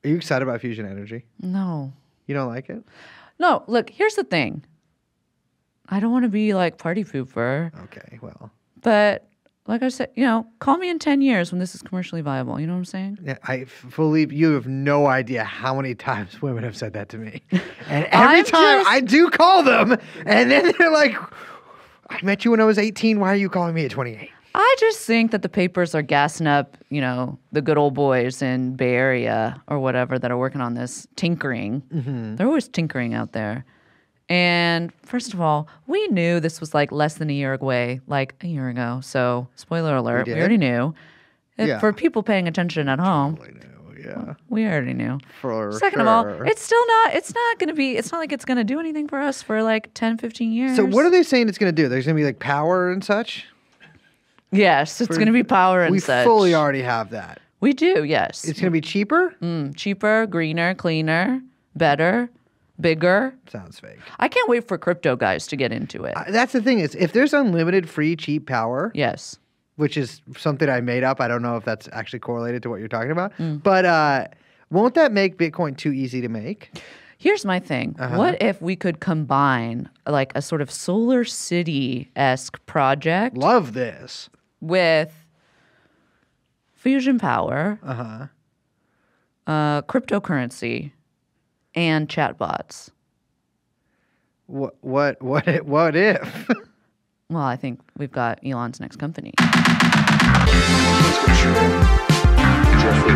Are you excited about fusion energy? No. You don't like it? No, look, here's the thing. I don't want to be like party pooper. Okay, well. But like I said, call me in 10 years when this is commercially viable. You know what I'm saying? Yeah, I believe you have no idea how many times women have said that to me. And every time I do call them, and then they're like, I met you when I was 18. Why are you calling me at 28? I just think that the papers are gassing up, the good old boys in Bay Area or whatever that are working on this, tinkering. Mm-hmm. They're always tinkering out there. And first of all, we knew this was like less than a year away, like a year ago. So, spoiler alert, we already knew. Yeah. For people paying attention at home, we already knew. Second of all, it's not like it's going to do anything for us for like 10, 15 years. So what are they saying it's going to do? There's going to be like power and such? Yes, it's going to be power and such. We fully already have that. We do, yes. It's going to be cheaper? Cheaper, greener, cleaner, better, bigger. Sounds fake. I can't wait for crypto guys to get into it. That's the thing is, if there's unlimited free, cheap power. Yes. Which is something I made up. I don't know if that's actually correlated to what you're talking about. But won't that make Bitcoin too easy to make? Here's my thing. What if we could combine like a sort of Solar City-esque project? Love this. With fusion power, cryptocurrency, and chatbots. What if? Well, I think we've got Elon's next company. Jeffrey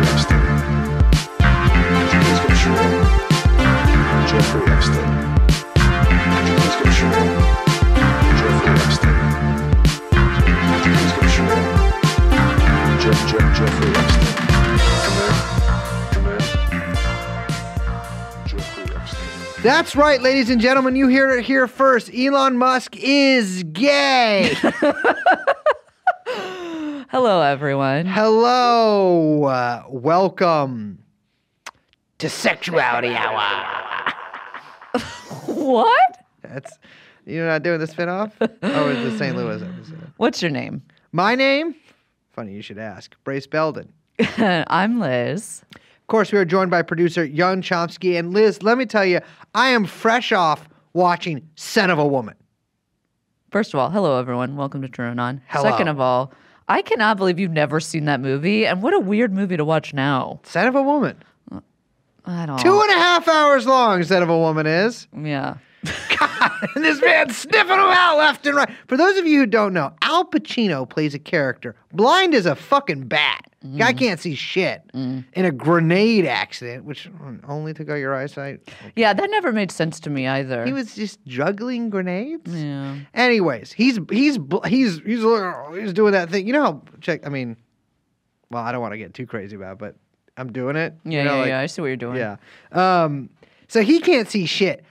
Epstein. Jeffrey Epstein. Jeffrey Epstein. Jeffrey Epstein. Come in. Jeffrey Epstein. That's right, ladies and gentlemen. You hear it here first. Elon Musk is gay. Hello, everyone. Hello. Welcome to Sexuality Hour. What? You're not doing the spinoff? Oh, it's the St. Louis episode. What's your name? My name? Funny you should ask. Brace Belden. I'm Liz. Of course, we are joined by producer Young Chomsky. And Liz, let me tell you, I am fresh off watching Son of a Woman. First of all, hello, everyone. Welcome to TrueAnon. Hello. Second of all, I cannot believe you've never seen that movie. And what a weird movie to watch now. Son of a Woman. I don't 2.5 hours long, Son of a Woman is. Yeah. God, and this man's sniffing them out left and right. For those of you who don't know, Al Pacino plays a character blind as a fucking bat. Guy can't see shit. In a grenade accident, which only took out your eyesight. Yeah, that never made sense to me either. He was just juggling grenades. Yeah. Anyways, he's doing that thing. You know how well, I don't want to get too crazy about it, but I'm doing it. Yeah, I see what you're doing. Yeah. So he can't see shit.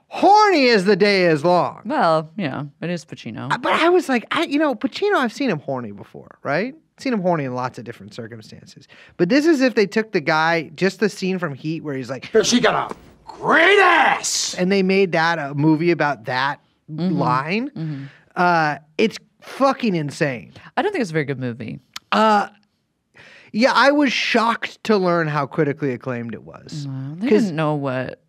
Horny as the day is long. Well, yeah, it is Pacino. But I was like, Pacino, I've seen him horny before, right? Seen him horny in lots of different circumstances. But this is if they took the guy, just the scene from Heat where he's like, She got a great ass. and they made that a movie about that line. It's fucking insane. I don't think it's a very good movie. Yeah, I was shocked to learn how critically acclaimed it was. They didn't know what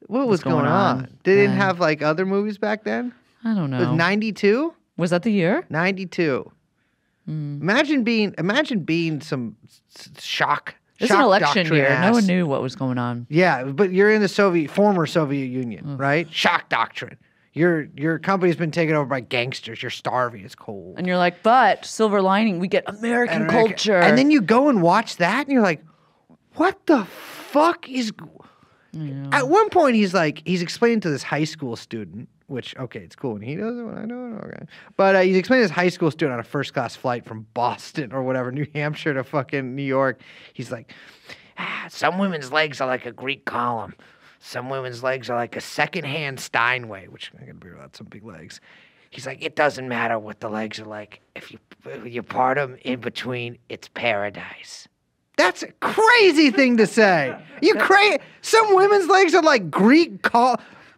What was going on? They didn't have like other movies back then? I don't know. It was 92? Was that the year? 92. Imagine being some shock. It's an election year. Ass. No one knew what was going on. Yeah, but you're in the former Soviet Union, right? Shock doctrine. Your company's been taken over by gangsters. You're starving. It's cold. And you're like, but silver lining, we get American culture. And then you go and watch that, and you're like, what the fuck is... Yeah. At one point, he's explaining to this high school student, which, okay, it's cool when he does it, when I do it, okay. But he's explaining to this high school student on a first-class flight from Boston or whatever, New Hampshire to fucking New York. He's like, some women's legs are like a Greek column. Some women's legs are like a second-hand Steinway, which I gotta be about some big legs. He's like, it doesn't matter what the legs are like. If you part them in between, it's paradise. That's a crazy thing to say. You crazy? Some women's legs are like Greek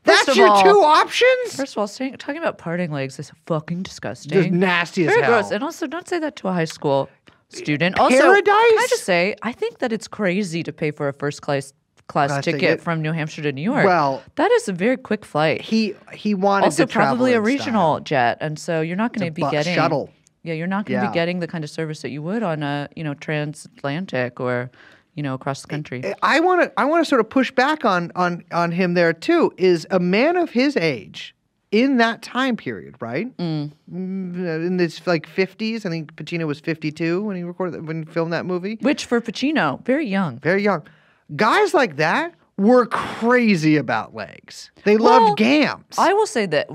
That's your two options? First of all, talking about parting legs is fucking disgusting. Just nasty as Very hell. gross. And also, don't say that to a high school student. Also, Paradise? can I just say, I think that it's crazy to pay for a first class ticket ticket? from New Hampshire to New York. Well, that is a very quick flight. He wanted Also, to travel probably a in regional style. jet, and so you're not going to be getting shuttle. Yeah, you're not going to Yeah. be getting the kind of service that you would on a transatlantic or across the country. I want to sort of push back on him there too. Is a man of his age in that time period, right? In this like 50s, I think Pacino was 52 when he filmed that movie. Which for Pacino, very young. Very young. Guys like that were crazy about legs. They Well, loved gams. I will say that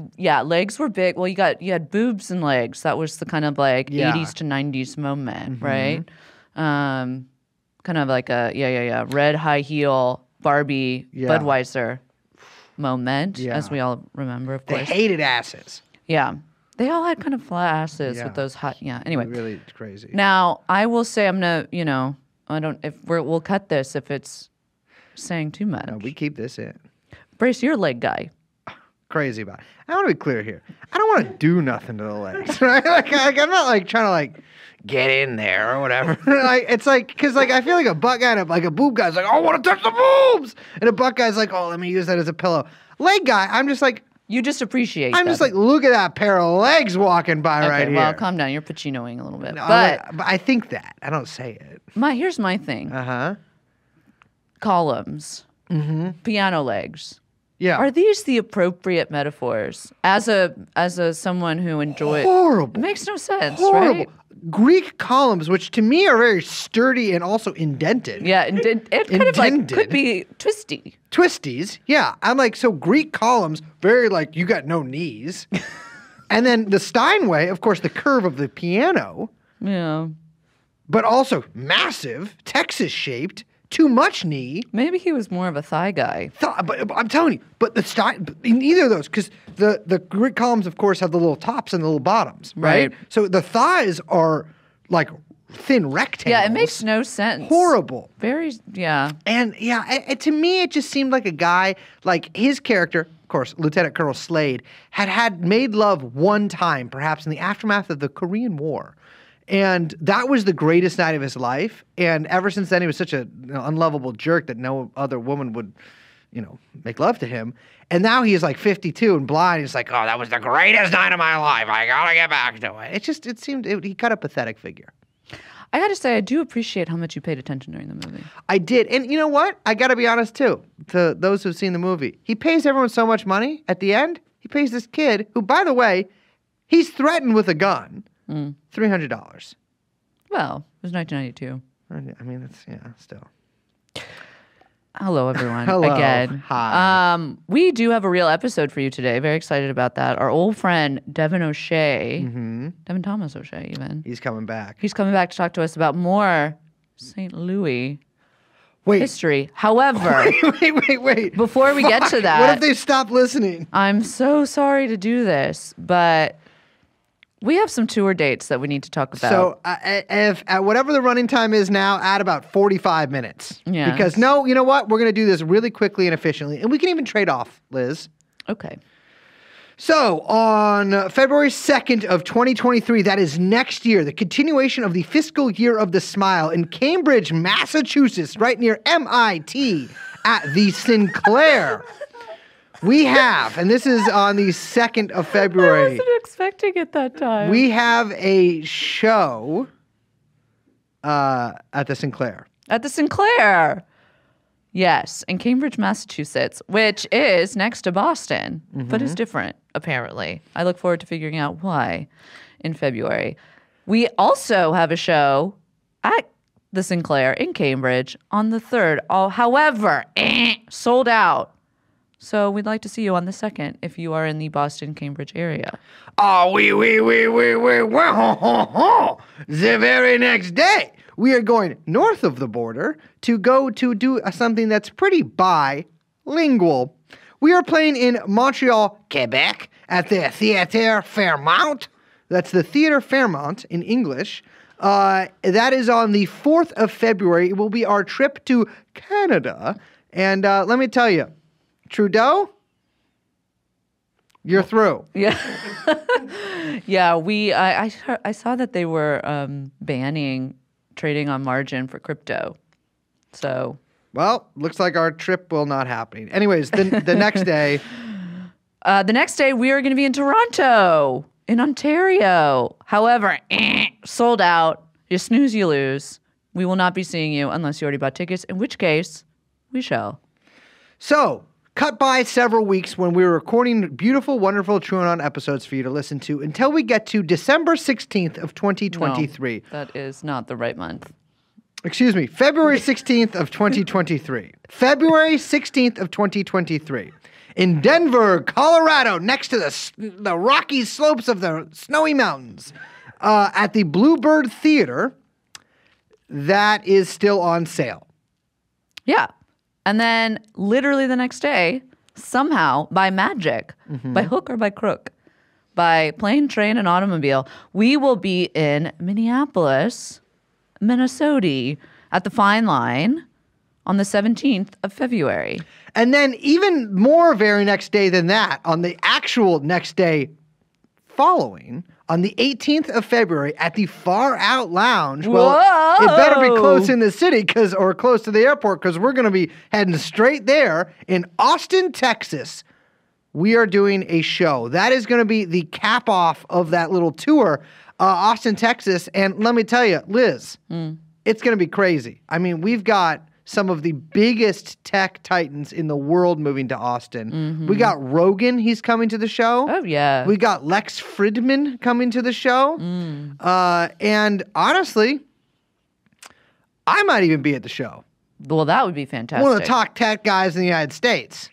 legs were big. Well, you had boobs and legs. That was the kind of like Yeah. 80s to 90s moment, right? Kind of like a red high heel Barbie Yeah. Budweiser moment, Yeah. as we all remember, of They course. hated asses. Yeah, they all had kind of flat asses Yeah. with those hot. Yeah. Anyway, Really crazy. now I will say I'm gonna, I don't if we'll cut this if it's saying too much. No, we keep this in. Brace, you're a leg guy. Crazy about it. I want to be clear here. I don't want to do nothing to the legs, right? Like I'm not like trying to like get in there or whatever. Like it's like because like I feel like a butt guy and a boob guy's like, oh, I want to touch the boobs, and a butt guy's like, oh, let me use that as a pillow. Leg guy, I'm just like, You just appreciate. I'm them. just like, look at that pair of legs walking by right Okay, well, here. calm down. You're Pacinoing a little bit. No, But but I think that I don't say it. here's my thing. Uh-huh. Columns, piano legs. Yeah. Are these the appropriate metaphors as a someone who enjoys? Horrible. It makes no sense, Horrible. right? Greek columns, which to me are very sturdy and also indented. Yeah, and it kind of like Indented. could be twisty. Twisties, yeah. I'm like, so Greek columns, very like, you got no knees. And then the Steinway, of course, the curve of the piano, Yeah, but also massive, Texas shaped, too much knee. maybe he was more of a thigh guy. But I'm telling you, but the in either of those, because the Greek columns, of course, have the little tops and the little bottoms, right? Right. So the thighs are like thin rectangles. Yeah, it makes no sense. horrible. Very, yeah. And yeah, to me, it just seemed like a guy, like his character, of course, Lieutenant Colonel Slade, had made love one time, perhaps in the aftermath of the Korean War. And that was the greatest night of his life. And ever since then, he was such a unlovable jerk that no other woman would, make love to him. And now he is like 52 and blind. He's like, oh, that was the greatest night of my life. I gotta get back to it. It seemed he cut a pathetic figure. I got to say, I do appreciate how much you paid attention during the movie. I did. And you know what? I got to be honest, too, to those who've seen the movie. He pays everyone so much money at the end. He pays this kid who, by the way, he's threatened with a gun. $300. Well, it was 1992. I mean, still. Hello, everyone. Hello. Again. Hi. We do have a real episode for you today. Very excited about that. Our old friend, Devin O'Shea, Devin Thomas O'Shea, even. He's coming back. He's coming back to talk to us about more St. Louis Wait. history. However, Wait. before we get to Fuck. that, What if they stop listening? I'm so sorry to do this, but we have some tour dates that we need to talk about. So, if at whatever the running time is now, add about 45 minutes. Yes. Because no, you know what? We're going to do this really quickly and efficiently. And we can even trade off, Liz. Okay. So, on February 2nd of 2023, that is next year, the continuation of the fiscal year of the smile in Cambridge, Massachusetts, right near MIT at the Sinclair. We have, and this is on the 2nd of I February, wasn't expecting it that time. we have a show at the Sinclair. At the Sinclair. Yes, in Cambridge, Massachusetts, which is next to Boston, but is different, apparently. I look forward to figuring out why in February. We also have a show at the Sinclair in Cambridge on the 3rd. However, sold out. So we'd like to see you on the 2nd if you are in the Boston-Cambridge area. Oh, well, the very next day, we are going north of the border to go to do something that's pretty bilingual. We are playing in Montreal, Quebec, at the Theatre Fairmount. That's the Theatre Fairmount in English. That is on the 4th of February. It will be our trip to Canada. And let me tell you, Trudeau, you're through. Yeah. Yeah, I saw that they were banning trading on margin for crypto. So, Well, looks like our trip will not happen. Anyways, the next day. the next day we are going to be in Toronto, in Ontario. However, sold out. You snooze, you lose. We will not be seeing you unless you already bought tickets, in which case we shall. So, cut by several weeks when we were recording beautiful, wonderful TrueAnon episodes for you to listen to until we get to December 16th of 2023. No, that is not the right month. Excuse me, February 16th of 2023. February 16th of 2023. In Denver, Colorado, next to the rocky slopes of the Snowy Mountains, at the Bluebird Theater, that is still on sale. Yeah. And then literally the next day, somehow, by magic, by hook or by crook, by plane, train, and automobile, we will be in Minneapolis, Minnesota, at the Fine Line on the 17th of February. And then even more very next day than that, on the actual next day following, on the 18th of February at the Far Out Lounge. Well, it better be close in the city or close to the airport because we're going to be heading straight there in Austin, Texas. We are doing a show. That is going to be the cap off of that little tour, Austin, Texas. And let me tell you, Liz, it's going to be crazy. I mean, we've got some of the biggest tech titans in the world moving to Austin. We got Rogan, he's coming to the show. Oh, yeah. We got Lex Fridman coming to the show. And honestly, I might even be at the show. Well, that would be fantastic. One of the top tech guys in the United States.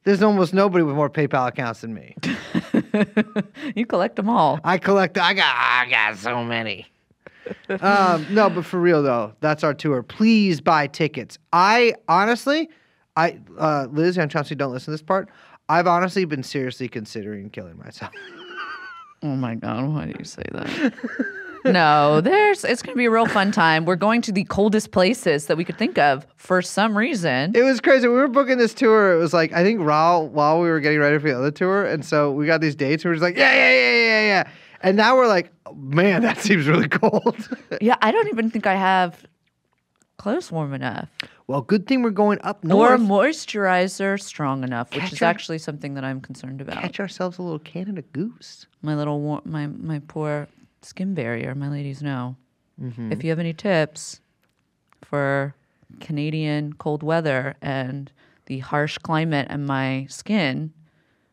There's almost nobody with more PayPal accounts than me. You collect them all. I got so many. No, but for real though, that's our tour. Please buy tickets. I honestly, Liz and Chauncey don't listen to this part. I've honestly been seriously considering killing myself. Oh my God, why do you say that? No, it's going to be a real fun time. We're going to the coldest places that we could think of for some reason. It was crazy. We were booking this tour. It was like, I think Raul, while we were getting ready for the other tour. And so we got these dates and we were just like, yeah. And now we're like, man, that seems really cold. Yeah, I don't even think I have clothes warm enough. Well, good thing we're going up north. Or moisturizer strong enough, which is actually something that I'm concerned about. Catch ourselves a little Canada Goose. My little, my poor skin barrier, my ladies know. If you have any tips for Canadian cold weather and the harsh climate and my skin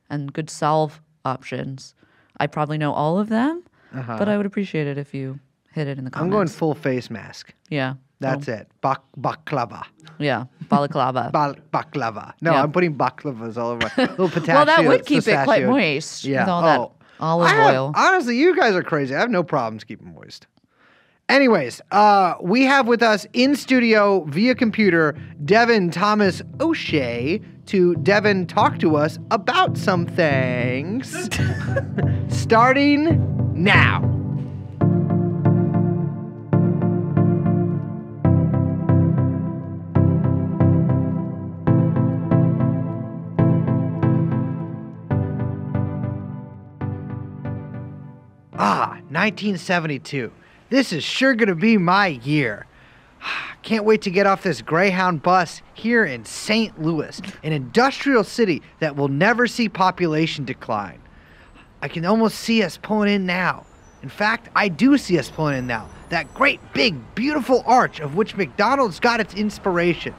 and good salve options, I probably know all of them, but I would appreciate it if you hit it in the comments. I'm going full face mask. Yeah. That's it. Baklava. Yeah, balaclava. Baklava. No, Yeah. I'm putting baklavas all over my little pistachio. Well, that would keep it quite moist with all that olive oil. Honestly, you guys are crazy. I have no problems keeping moist. Anyways, we have with us in studio via computer Devin Thomas O'Shea to Devin talk to us about some things. Starting now. Ah, 1972. This is sure gonna be my year. Can't wait to get off this Greyhound bus here in St. Louis, an industrial city that will never see population decline. I can almost see us pulling in now. In fact, I do see us pulling in now. That great, big, beautiful arch of which McDonald's got its inspiration.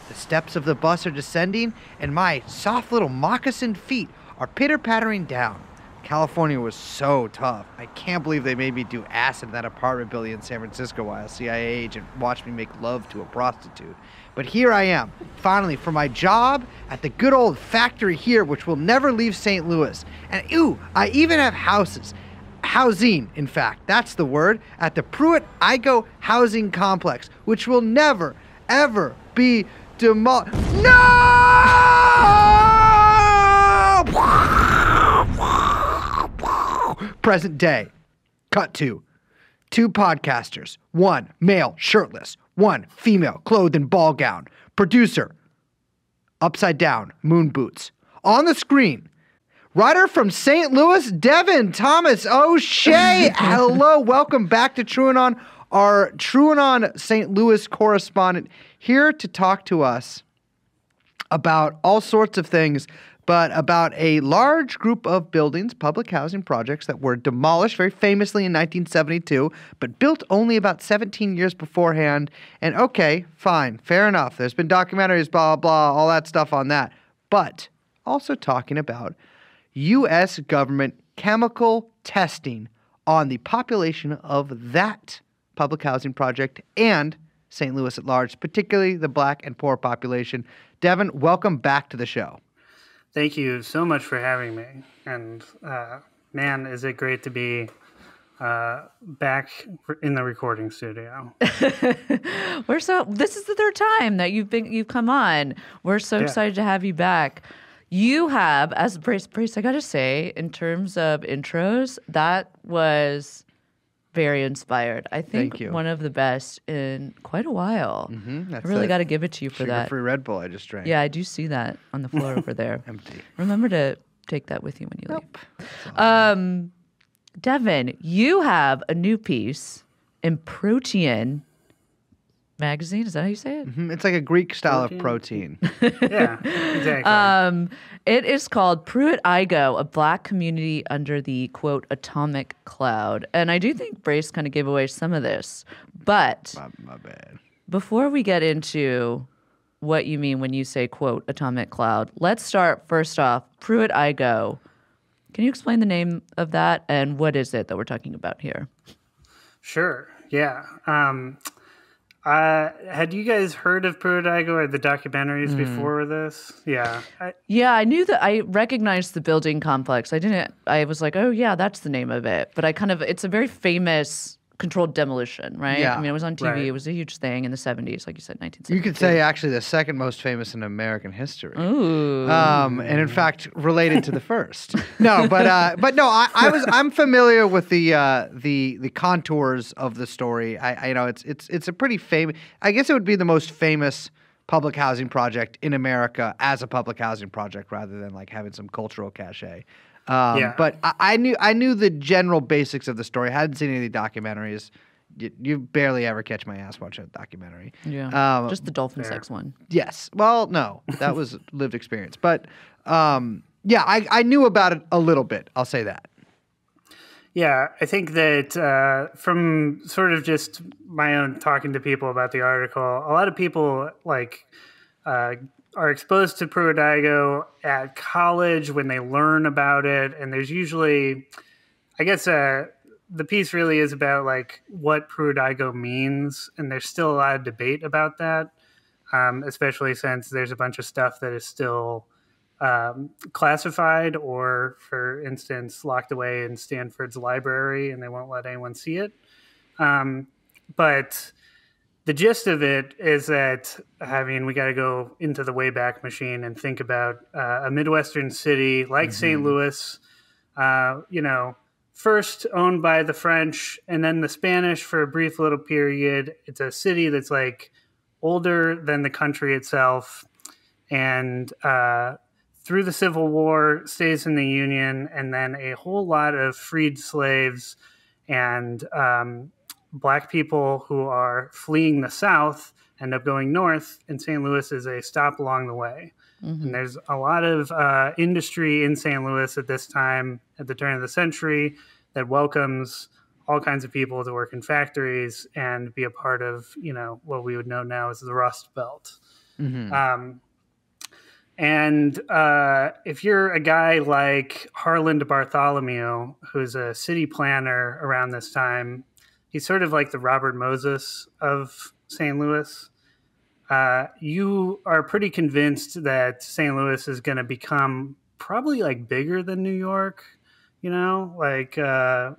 The steps of the bus are descending, and my soft little moccasined feet are pitter-pattering down. California was so tough. I can't believe they made me do acid in that apartment building in San Francisco while a CIA agent watched me make love to a prostitute. But here I am, finally, for my job at the good old factory here, which will never leave St. Louis. And I even have housing, in fact, that's the word, at the Pruitt-Igoe Housing Complex, which will never, ever be demolished. No! Present day. Cut to 2 podcasters. 1 male, shirtless. 1 female, clothed in ball gown. Producer, upside down, moon boots. On the screen, writer from St. Louis, Devin Thomas O'Shea. Hello, welcome back to TrueAnon. our TrueAnon St. Louis correspondent, here to talk to us about all sorts of things, but about a large group of buildings, public housing projects that were demolished very famously in 1972, but built only about 17 years beforehand. And okay, fine, fair enough. There's been documentaries, blah, blah, all that stuff on that. But also talking about U.S. government chemical testing on the population of that public housing project and St. Louis at large, particularly the black and poor population. Devin, welcome back to the show. Thank you so much for having me. And man, is it great to be back in the recording studio. This is the third time that you've come on. We're so excited to have you back. You have, as Brace, I gotta say, in terms of intros, that was very inspired. I think one of the best in quite a while. Mm-hmm. I really got to give it to you for that. Sugar-free Red Bull I just drank. Yeah, I do see that on the floor over there. Empty. Remember to take that with you when you leave. Devin, you have a new piece in Protein magazine. Is that how you say it? Mm-hmm. It's like a Greek style of protein. Yeah, exactly. It is called Pruitt-Igoe, a black community under the, quote, atomic cloud. And I do think Brace kind of gave away some of this. But my bad. Before we get into what you mean when you say, quote, atomic cloud, let's start first off, Pruitt-Igoe. Can you explain the name of that and what is it that we're talking about here? Sure, yeah. Had you guys heard of Pruitt-Igoe or the documentaries before this? Yeah. I knew that. I recognized the building complex. I was like, oh yeah, that's the name of it. But it's a very famous controlled demolition, right? Yeah. I mean, it was on TV. Right. It was a huge thing in the 70s, like you said, 1970s. You could say actually the second most famous in American history. Ooh. And in fact, related to the first. No, but no, I'm familiar with the contours of the story. It's a pretty famous. I guess it would be the most famous public housing project in America as a public housing project, rather than like having some cultural cachet. But I knew the general basics of the story. I hadn't seen any of the documentaries. You barely ever catch my ass watching a documentary. Yeah, just the dolphin sex one. Yes. Well, no, that was lived experience. But I knew about it a little bit. I'll say that. Yeah, I think that from sort of just my own talking to people about the article, a lot of people are exposed to Pruitt-Igoe at college when they learn about it. And there's usually, I guess, the piece really is about like what Pruitt-Igoe means. And there's still a lot of debate about that, especially since there's a bunch of stuff that is still classified or, for instance, locked away in Stanford's library and they won't let anyone see it. But the gist of it is that, we got to go into the Wayback Machine and think about a Midwestern city like St. Louis, first owned by the French and then the Spanish for a brief little period. It's a city that's like older than the country itself. And through the Civil War, stays in the Union, and then a whole lot of freed slaves and Black people who are fleeing the South end up going north, and St. Louis is a stop along the way. Mm-hmm. And there's a lot of industry in St. Louis at this time, at the turn of the century, that welcomes all kinds of people to work in factories and be a part of, what we would know now as the Rust Belt. Mm-hmm. And if you're a guy like Harland Bartholomew, who's a city planner around this time, he's sort of like the Robert Moses of St. Louis. You are pretty convinced that St. Louis is going to become probably like bigger than New York. We got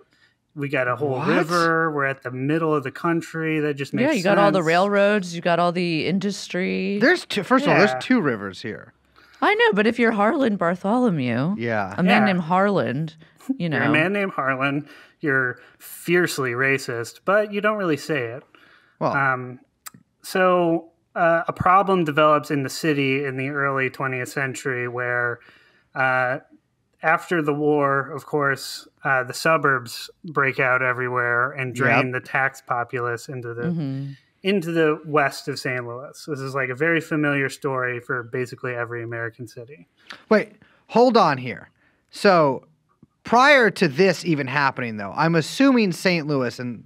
a whole river. We're at the middle of the country. That just makes sense. Yeah, you got all the railroads. You got all the industry. There's first of all, there's two rivers here. I know, but if you're Harland Bartholomew, a man named Harland, You're a man named Harland. You're fiercely racist, but you don't really say it. Well, so a problem develops in the city in the early 20th century where after the war, of course, the suburbs break out everywhere and drain the tax populace into the west of St. Louis. This is like a very familiar story for basically every American city. Wait, hold on here. So prior to this even happening, though, I'm assuming St. Louis, and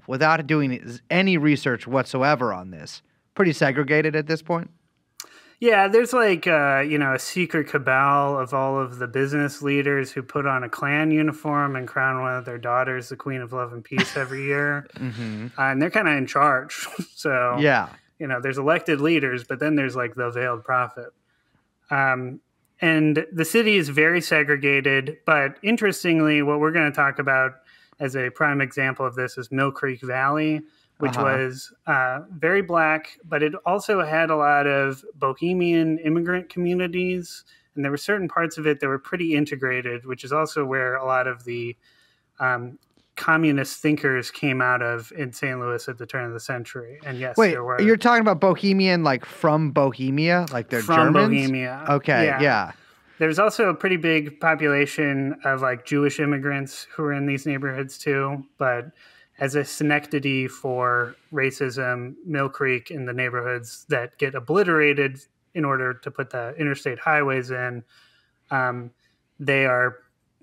without doing any research whatsoever on this, pretty segregated at this point. Yeah, there's like a secret cabal of all of the business leaders who put on a Klan uniform and crown one of their daughters the Queen of Love and Peace every year, and they're kind of in charge. So there's elected leaders, but then there's like the veiled prophet. And the city is very segregated. But interestingly, what we're going to talk about as a prime example of this is Mill Creek Valley, which was very black, but it also had a lot of bohemian immigrant communities. And there were certain parts of it that were pretty integrated, which is also where a lot of the communist thinkers came out of in St. Louis at the turn of the century. And yes, wait, there were. You're talking about bohemian, like from Bohemia, like they're from Germans? Bohemia. Okay, yeah. There's also a pretty big population of like Jewish immigrants who are in these neighborhoods too, but as a synecdoche for racism, Mill Creek and the neighborhoods that get obliterated in order to put the interstate highways in, they are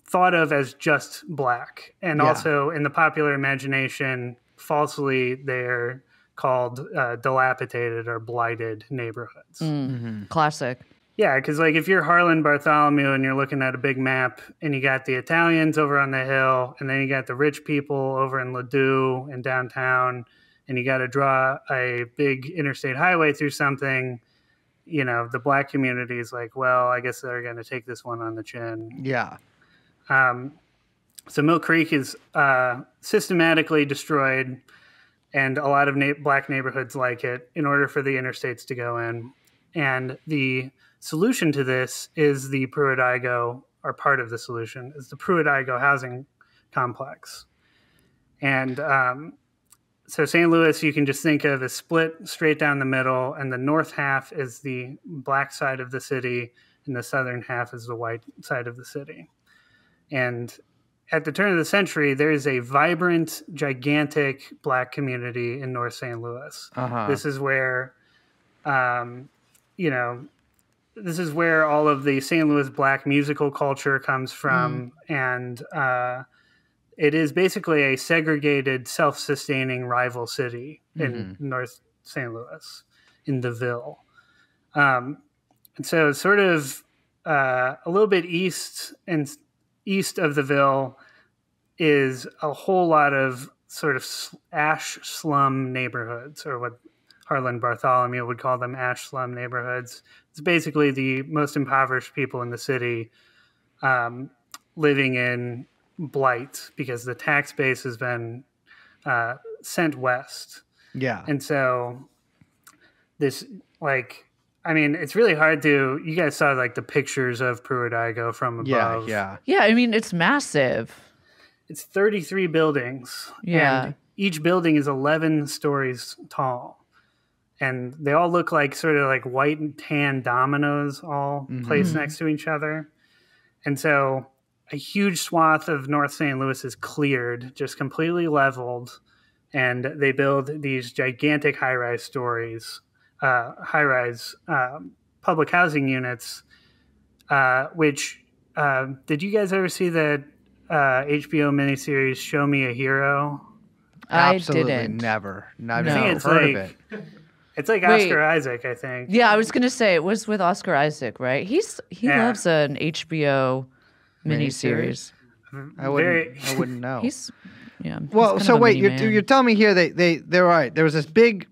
thought of as just black. And also in the popular imagination, falsely, they're called dilapidated or blighted neighborhoods. Classic. Yeah, because like if you're Harlan Bartholomew and you're looking at a big map and you got the Italians over on the hill and then you got the rich people over in Ladue and downtown and you got to draw a big interstate highway through something, the black community is like, well, I guess they're going to take this one on the chin. Yeah. So Mill Creek is systematically destroyed and a lot of black neighborhoods like it in order for the interstates to go in. And the solution to this is the Pruitt-Igoe, or part of the solution, is the Pruitt-Igoe housing complex. And so St. Louis, you can just think of as split straight down the middle, and the north half is the black side of the city, and the southern half is the white side of the city. And at the turn of the century, there is a vibrant, gigantic black community in North St. Louis. This is where, this is where all of the St. Louis black musical culture comes from. And it is basically a segregated, self-sustaining rival city in North St. Louis, in the Ville. And so sort of a little bit east of the Ville is a whole lot of sort of ash slum neighborhoods, or what Harlan Bartholomew would call them, ash slum neighborhoods. It's basically the most impoverished people in the city living in blight because the tax base has been sent west. Yeah. And so this, it's really hard to, you guys saw the pictures of Pruitt-Igoe from above. Yeah, I mean, it's massive. It's 33 buildings. Yeah. And each building is 11 stories tall. And they all look like sort of like white and tan dominoes all placed next to each other. And so a huge swath of North St. Louis is cleared, just completely leveled. And they build these gigantic high-rise public housing units, which, did you guys ever see the HBO miniseries Show Me a Hero? Absolutely I didn't. Never. I think it's heard of it. It's like Oscar Isaac, I think. Yeah, I was going to say, it was with Oscar Isaac, right? He loves an HBO miniseries. I wouldn't know. Well, so wait, you're telling me here they're right. There was this big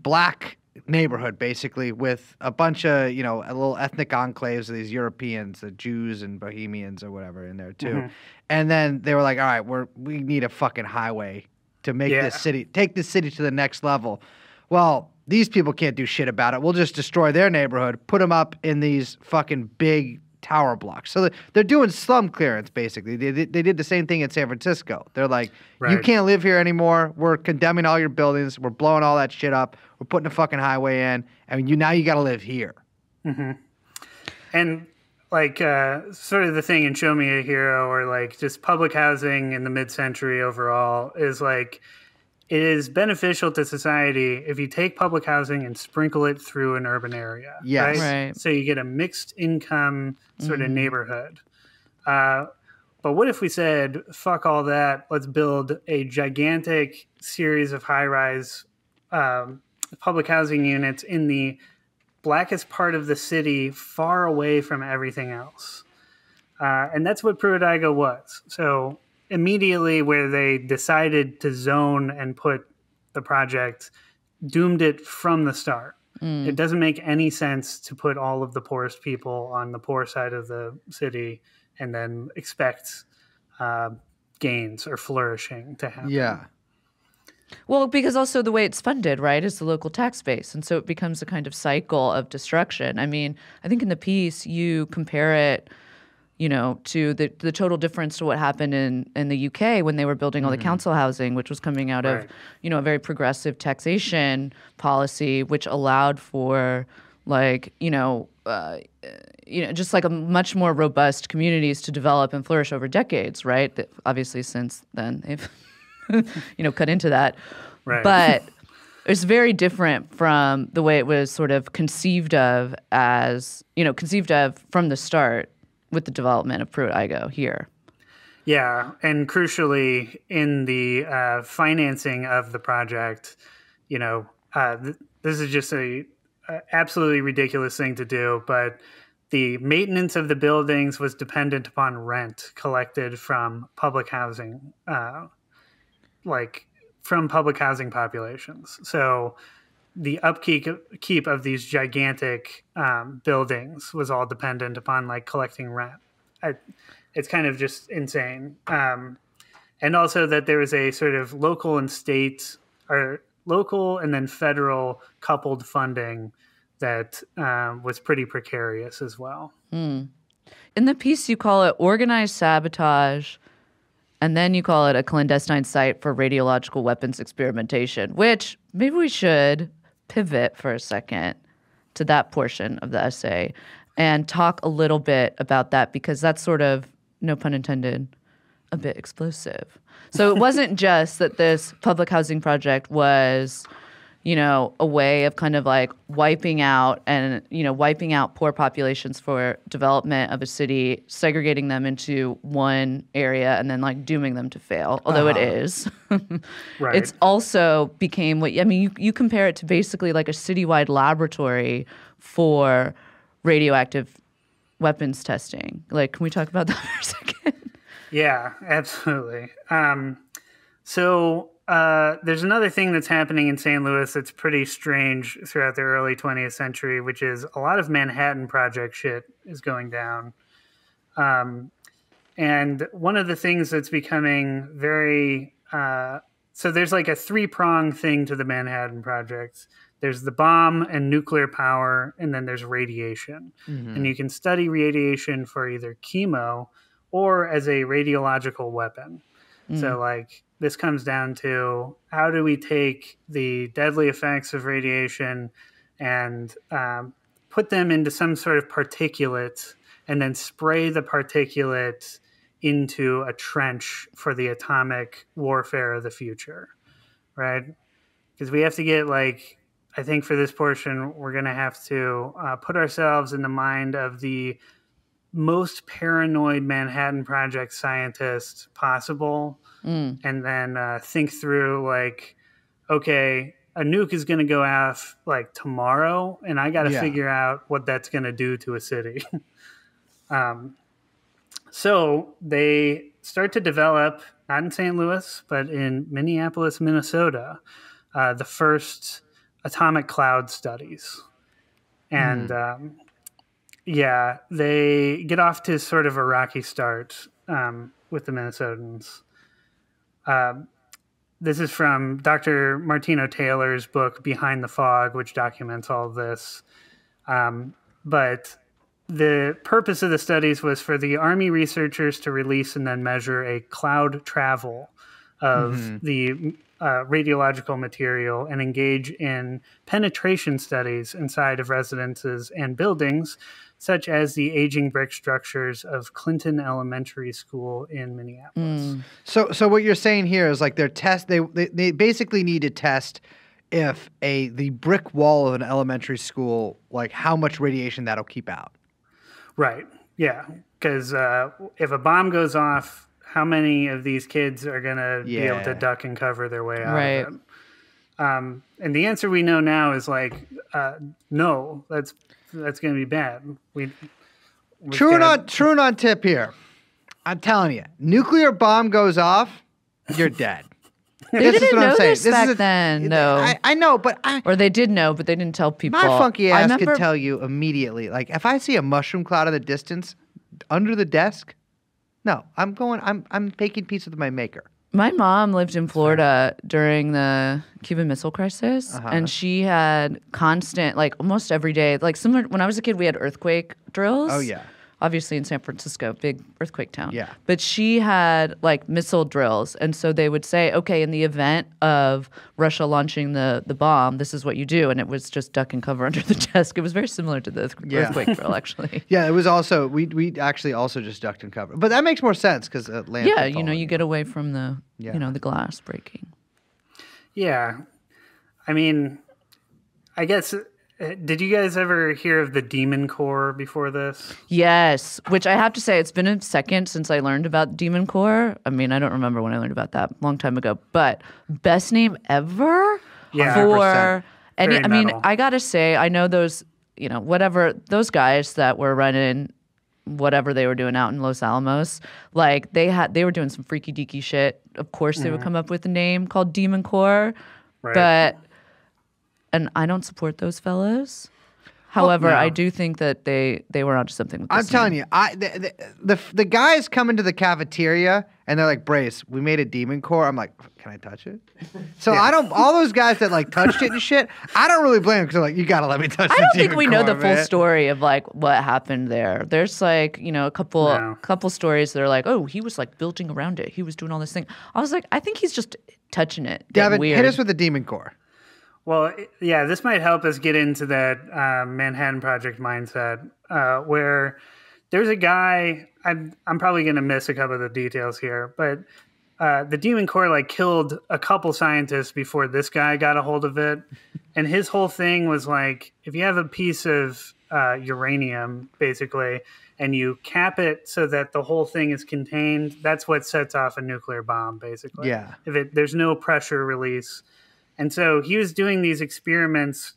black neighborhood basically with a bunch of, a little ethnic enclaves of these Europeans, the Jews and Bohemians or whatever in there too. And then they were like, all right, we need a fucking highway to make take this city to the next level. Well, these people can't do shit about it. We'll just destroy their neighborhood, put them up in these fucking big tower blocks. So they're doing slum clearance, basically. They did the same thing in San Francisco. They're like, you can't live here anymore. We're condemning all your buildings. We're blowing all that shit up. We're putting a fucking highway in. And now you got to live here. And like sort of the thing in Show Me a Hero, or like just public housing in the mid-century overall is like it is beneficial to society if you take public housing and sprinkle it through an urban area, Yes. Right. So you get a mixed income sort of neighborhood. But what if we said, fuck all that, let's build a gigantic series of high-rise public housing units in the blackest part of the city, far away from everything else. And that's what Pruitt-Igoe was. So immediately where they decided to zone and put the project, doomed it from the start. It doesn't make any sense to put all of the poorest people on the poor side of the city and then expect gains or flourishing to happen. Yeah. Well, because also the way it's funded, right, is the local tax base. And so it becomes a kind of cycle of destruction. I mean, I think in the piece you compare it, you know, to the total difference to what happened in the UK when they were building all the council housing, which was coming out of, you know, a very progressive taxation policy, which allowed for like, just like a much more robust communities to develop and flourish over decades, right? That obviously since then they've cut into that. Right. But it's very different from the way it was sort of conceived of from the start with the development of Pruitt-Igoe here. Yeah, and crucially in the financing of the project, this is just a absolutely ridiculous thing to do, but the maintenance of the buildings was dependent upon rent collected from public housing, from public housing populations. So the upkeep of these gigantic buildings was all dependent upon like collecting rent. It's kind of just insane. And also that there was a sort of local and state, or local and then federal coupled funding that was pretty precarious as well. In the piece, you call it organized sabotage, and then you call it a clandestine site for radiological weapons experimentation, which maybe we should pivot for a second to that portion of the essay and talk a little bit about that, because that's sort of, no pun intended, a bit explosive. So it wasn't just that this public housing project was, a way of kind of like wiping out poor populations for development of a city, segregating them into one area and then like dooming them to fail, although it is. Right. It's also became you compare it to basically like a citywide laboratory for radioactive weapons testing. Like, can we talk about that for a second? Yeah, absolutely. So there's another thing that's happening in St. Louis that's pretty strange throughout the early 20th century, which is a lot of Manhattan Project shit is going down. And one of the things that's becoming very... so there's like a three-pronged thing to the Manhattan Project. There's the bomb and nuclear power, and then there's radiation. And you can study radiation for either chemo or as a radiological weapon. So like this comes down to how do we take the deadly effects of radiation and put them into some sort of particulate and then spray the particulate into a trench for the atomic warfare of the future, right? Because we have to get like, I think for this portion, we're going to have to put ourselves in the mind of the most paranoid Manhattan Project scientist possible, and then think through like, okay, a nuke is going to go off like tomorrow, and I got to figure out what that's going to do to a city. So they start to develop, not in St. Louis, but in Minneapolis, Minnesota, the first atomic cloud studies. And they get off to sort of a rocky start with the Minnesotans. This is from Dr. Martino Taylor's book, Behind the Fog, which documents all of this. But the purpose of the studies was for the Army researchers to release and then measure a cloud travel of the radiological material and engage in penetration studies inside of residences and buildings such as the aging brick structures of Clinton Elementary School in Minneapolis. So what you're saying here is like they basically need to test if the brick wall of an elementary school, like how much radiation that'll keep out. Right. Yeah. Because if a bomb goes off, how many of these kids are going to be able to duck and cover their way out of it? And the answer we know now is like, no, that's going to be bad. True or not tip here. I'm telling you, nuclear bomb goes off, you're dead. They didn't know this back then, no. I know, but or they did know, but they didn't tell people. My funky ass could tell you immediately. Like, if I see a mushroom cloud in the distance under the desk, no, I'm making peace with my maker. My mom lived in Florida during the Cuban Missile Crisis, and she had constant, like almost every day, like similar. When I was a kid, we had earthquake drills. Oh yeah. Obviously in San Francisco, big earthquake town. Yeah. But she had like missile drills. And so they would say, okay, in the event of Russia launching the bomb, this is what you do. And it was just duck and cover under the desk. It was very similar to the earthquake drill, actually. Yeah, it was also, we actually also just ducked and covered. But that makes more sense because yeah, you get away from the, the glass breaking. Yeah. I mean, I guess... Did you guys ever hear of the Demon Corps before this? Yes, which I have to say, it's been a second since I learned about Demon Corps. I mean, I don't remember when I learned about that, a long time ago. But best name ever for any. I mean, I gotta say, I know those, whatever those guys that were running, whatever they were doing out in Los Alamos, like they were doing some freaky deaky shit. Of course, they would come up with a name called Demon Corps, but. And I don't support those fellows. However, I do think that they were onto something with this. I'm telling you, the guys come into the cafeteria and they're like, Brace, we made a Demon Corps. I'm like, can I touch it? So all those guys that like touched it and shit, I don't really blame them because they're like, you got to let me touch it. I don't think we know the full story of like what happened there. There's like, a couple stories that are like, oh, he was like building around it. He was doing all this thing. I was like, I think he's just touching it. Devin, weird. hit us with the Demon Corps. Well, yeah, this might help us get into that Manhattan Project mindset, where there's a guy. I'm probably going to miss a couple of the details here, but the Demon Corps like killed a couple scientists before this guy got a hold of it, and his whole thing was like, if you have a piece of uranium, basically, and you cap it so that the whole thing is contained, that's what sets off a nuclear bomb, basically. Yeah. There's no pressure release. And so he was doing these experiments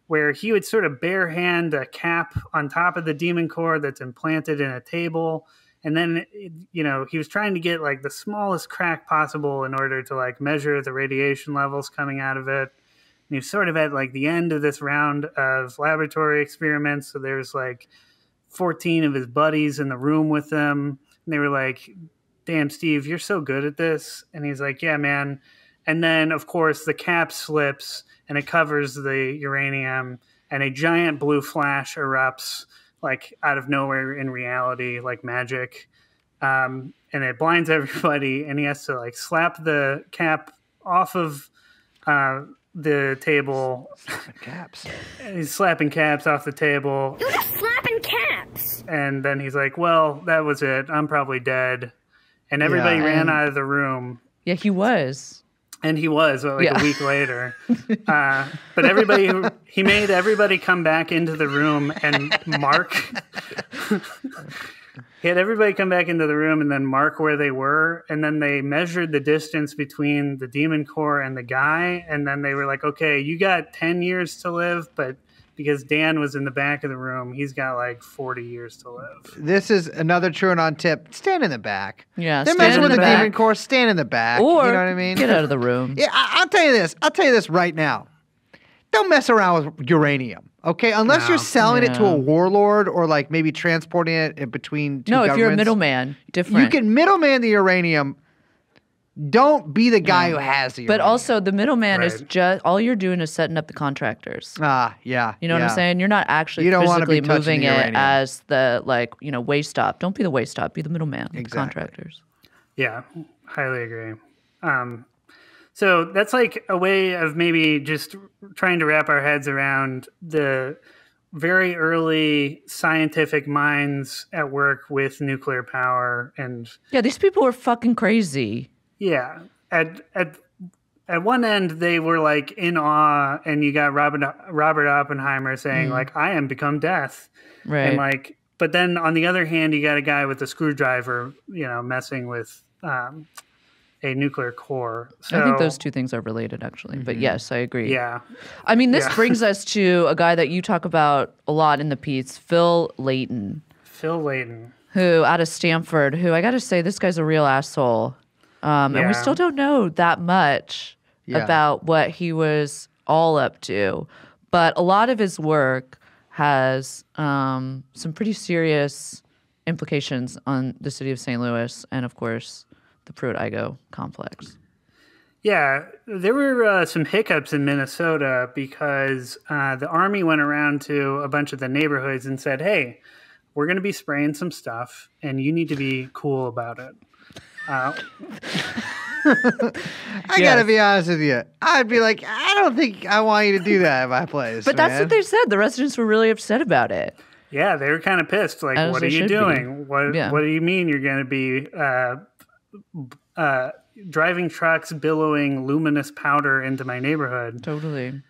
where he would sort of bare hand a cap on top of the Demon Corps that's implanted in a table. And then, he was trying to get like the smallest crack possible in order to like measure the radiation levels coming out of it. And he was sort of at like the end of this round of laboratory experiments. So there's like 14 of his buddies in the room with him. And they were like, damn, Steve, you're so good at this. And he's like, yeah, man. And then, of course, the cap slips and it covers the uranium and a giant blue flash erupts like out of nowhere in reality, like magic. And it blinds everybody and he has to like slap the cap off of the table. Slapping caps. He's slapping caps off the table. You're just slapping caps. And then he's like, well, that was it. I'm probably dead. And everybody ran out of the room. Yeah, he was. And he was a week later. But he made everybody come back into the room and mark. He had everybody come back into the room and then mark where they were. And then they measured the distance between the Demon Corps and the guy. And then they were like, okay, you got 10 years to live, but because Dan was in the back of the room, he's got like 40 years to live. This is another TrueAnon tip. Stand in the back. Yeah, they're messing with the Demon Corps. Stand in the back. Or you know what I mean? Get out of the room. Yeah, I'll tell you this. I'll tell you this right now. Don't mess around with uranium, okay? Unless you're selling it to a warlord or like maybe transporting it in between two governments. If you're a middleman, different. You can middleman the uranium. Don't be the guy who has the uranium. But also, the middleman is just, all you're doing is setting up the contractors. Yeah. You know what I'm saying? You're not actually physically moving it as the, way stop. Don't be the way stop. Be the middleman with the contractors. Yeah, highly agree. So that's like a way of maybe just trying to wrap our heads around very early scientific minds at work with nuclear power. And Yeah, these people were fucking crazy. yeah, at one end they were like in awe, and you got Robert Oppenheimer saying like, I am become death. Right. And like, but then on the other hand, you got a guy with a screwdriver, messing with a nuclear core. So I think those two things are related, actually. But yes, I agree. yeah. I mean, this Yeah. brings us to a guy that you talk about a lot in the piece, Phil Layton, Phil Layton. who out of Stanford, who I got to say, this guy's a real asshole. And we Yeah. still don't know that much Yeah. about what he was all up to. But a lot of his work has some pretty serious implications on the city of St. Louis and, of course, the Pruitt-Igoe complex. Yeah, there were some hiccups in Minnesota because the Army went around to a bunch of the neighborhoods and said, hey, we're going to be spraying some stuff, and you need to be cool about it. I gotta be honest with you. I'd be like, I don't think I want you to do that at my place. But that's man. what they said. The residents were really upset about it. Yeah, they were kind of pissed. Like, As what they are you should be. doing? What Yeah. do you mean you're going to be driving trucks billowing luminous powder into my neighborhood? Totally.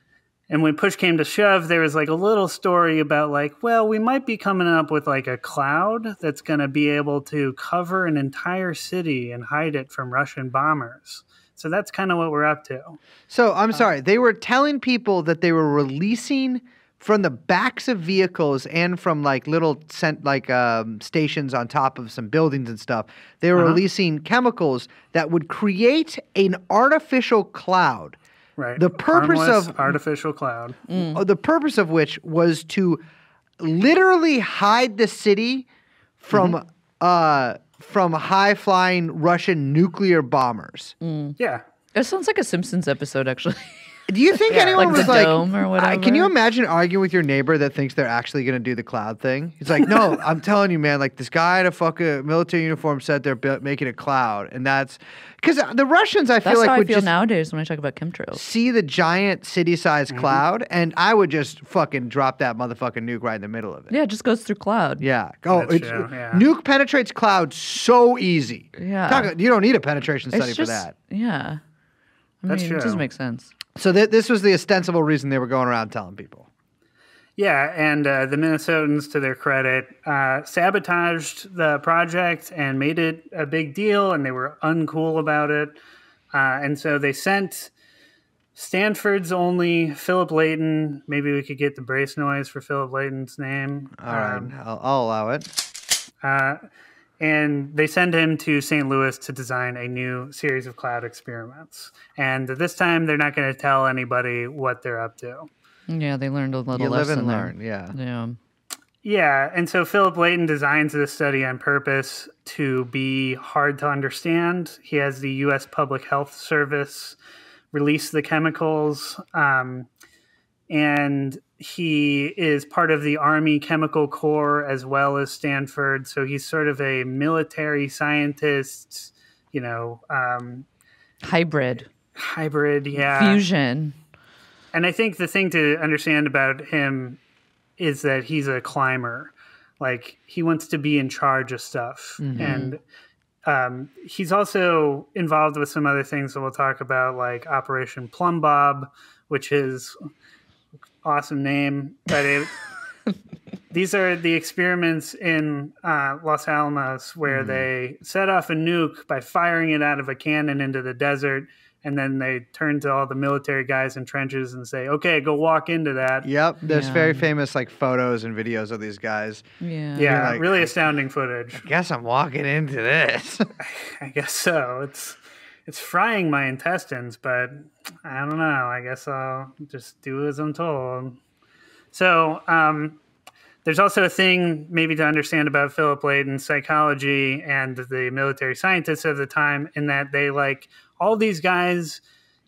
And when push came to shove, there was like a little story about like, well, we might be coming up with like a cloud that's going to be able to cover an entire city and hide it from Russian bombers. So that's kind of what we're up to. So I'm sorry. They were telling people that they were releasing from the backs of vehicles and from like little stations on top of some buildings and stuff. They were releasing chemicals that would create an artificial cloud. Right. The purpose Harmless of artificial cloud. the purpose of which was to literally hide the city from high flying Russian nuclear bombers. Yeah. It sounds like a Simpsons episode, actually. Do you think anyone Like was the like, dome or whatever? Can you imagine arguing with your neighbor that thinks they're actually going to do the cloud thing? He's like, no, I'm telling you, man, like this guy in a fucking military uniform said they're making a cloud. And that's because the Russians, I feel That's like, how I would feel just nowadays when I talk about chemtrails. see the giant city-sized cloud, and I would just fucking drop that motherfucking nuke right in the middle of it. Yeah, it just goes through cloud. Yeah. Oh, That's true, yeah. nuke penetrates cloud so easy. Yeah. You don't need a penetration study It's for just, that. yeah. I That's mean, it true. doesn't make sense. So this was the ostensible reason they were going around telling people. Yeah, and the Minnesotans, to their credit, sabotaged the project and made it a big deal, and they were uncool about it. And so they sent Stanford's only Philip Layton. Maybe we could get the brace noise for Philip Layton's name. All right, I'll allow it. And they send him to St. Louis to design a new series of cloud experiments. And this time, they're not going to tell anybody what they're up to. Yeah, they learned a little You live lesson and there. learn, yeah. Yeah. Yeah, and so Philip Layton designs this study on purpose to be hard to understand. He has the U.S. Public Health Service release the chemicals, and he is part of the Army Chemical Corps as well as Stanford. So he's sort of a military scientist, Hybrid. hybrid. Yeah. Fusion. And I think the thing to understand about him is that he's a climber. Like, he wants to be in charge of stuff. And he's also involved with some other things that we'll talk about, like Operation Plumb Bob, which is awesome name. But these are the experiments in Los Alamos where they set off a nuke by firing it out of a cannon into the desert. And then they turn to all the military guys in trenches and say, okay, go walk into that. Yep, there's Yeah. very famous like photos and videos of these guys. Yeah. Yeah, like- really astounding footage. Guess I'm walking into this. I guess so. It's frying my intestines, but I don't know. I guess I'll just do as I'm told. So there's also a thing maybe to understand about Philip Layton's psychology and the military scientists of the time, in that they like all these guys,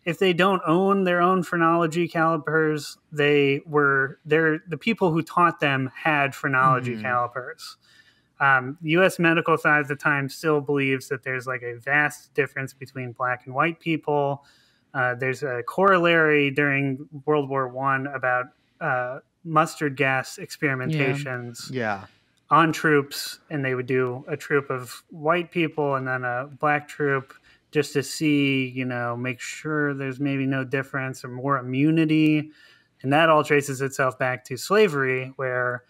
if they don't own their own phrenology calipers, they're the people who taught them had phrenology calipers. U.S. medical side at the time still believes that there's like a vast difference between black and white people. There's a corollary during World War I about mustard gas experimentations Yeah. on troops, and they would do a troop of white people and then a black troop just to see, make sure there's maybe no difference or more immunity. And that all traces itself back to slavery, where,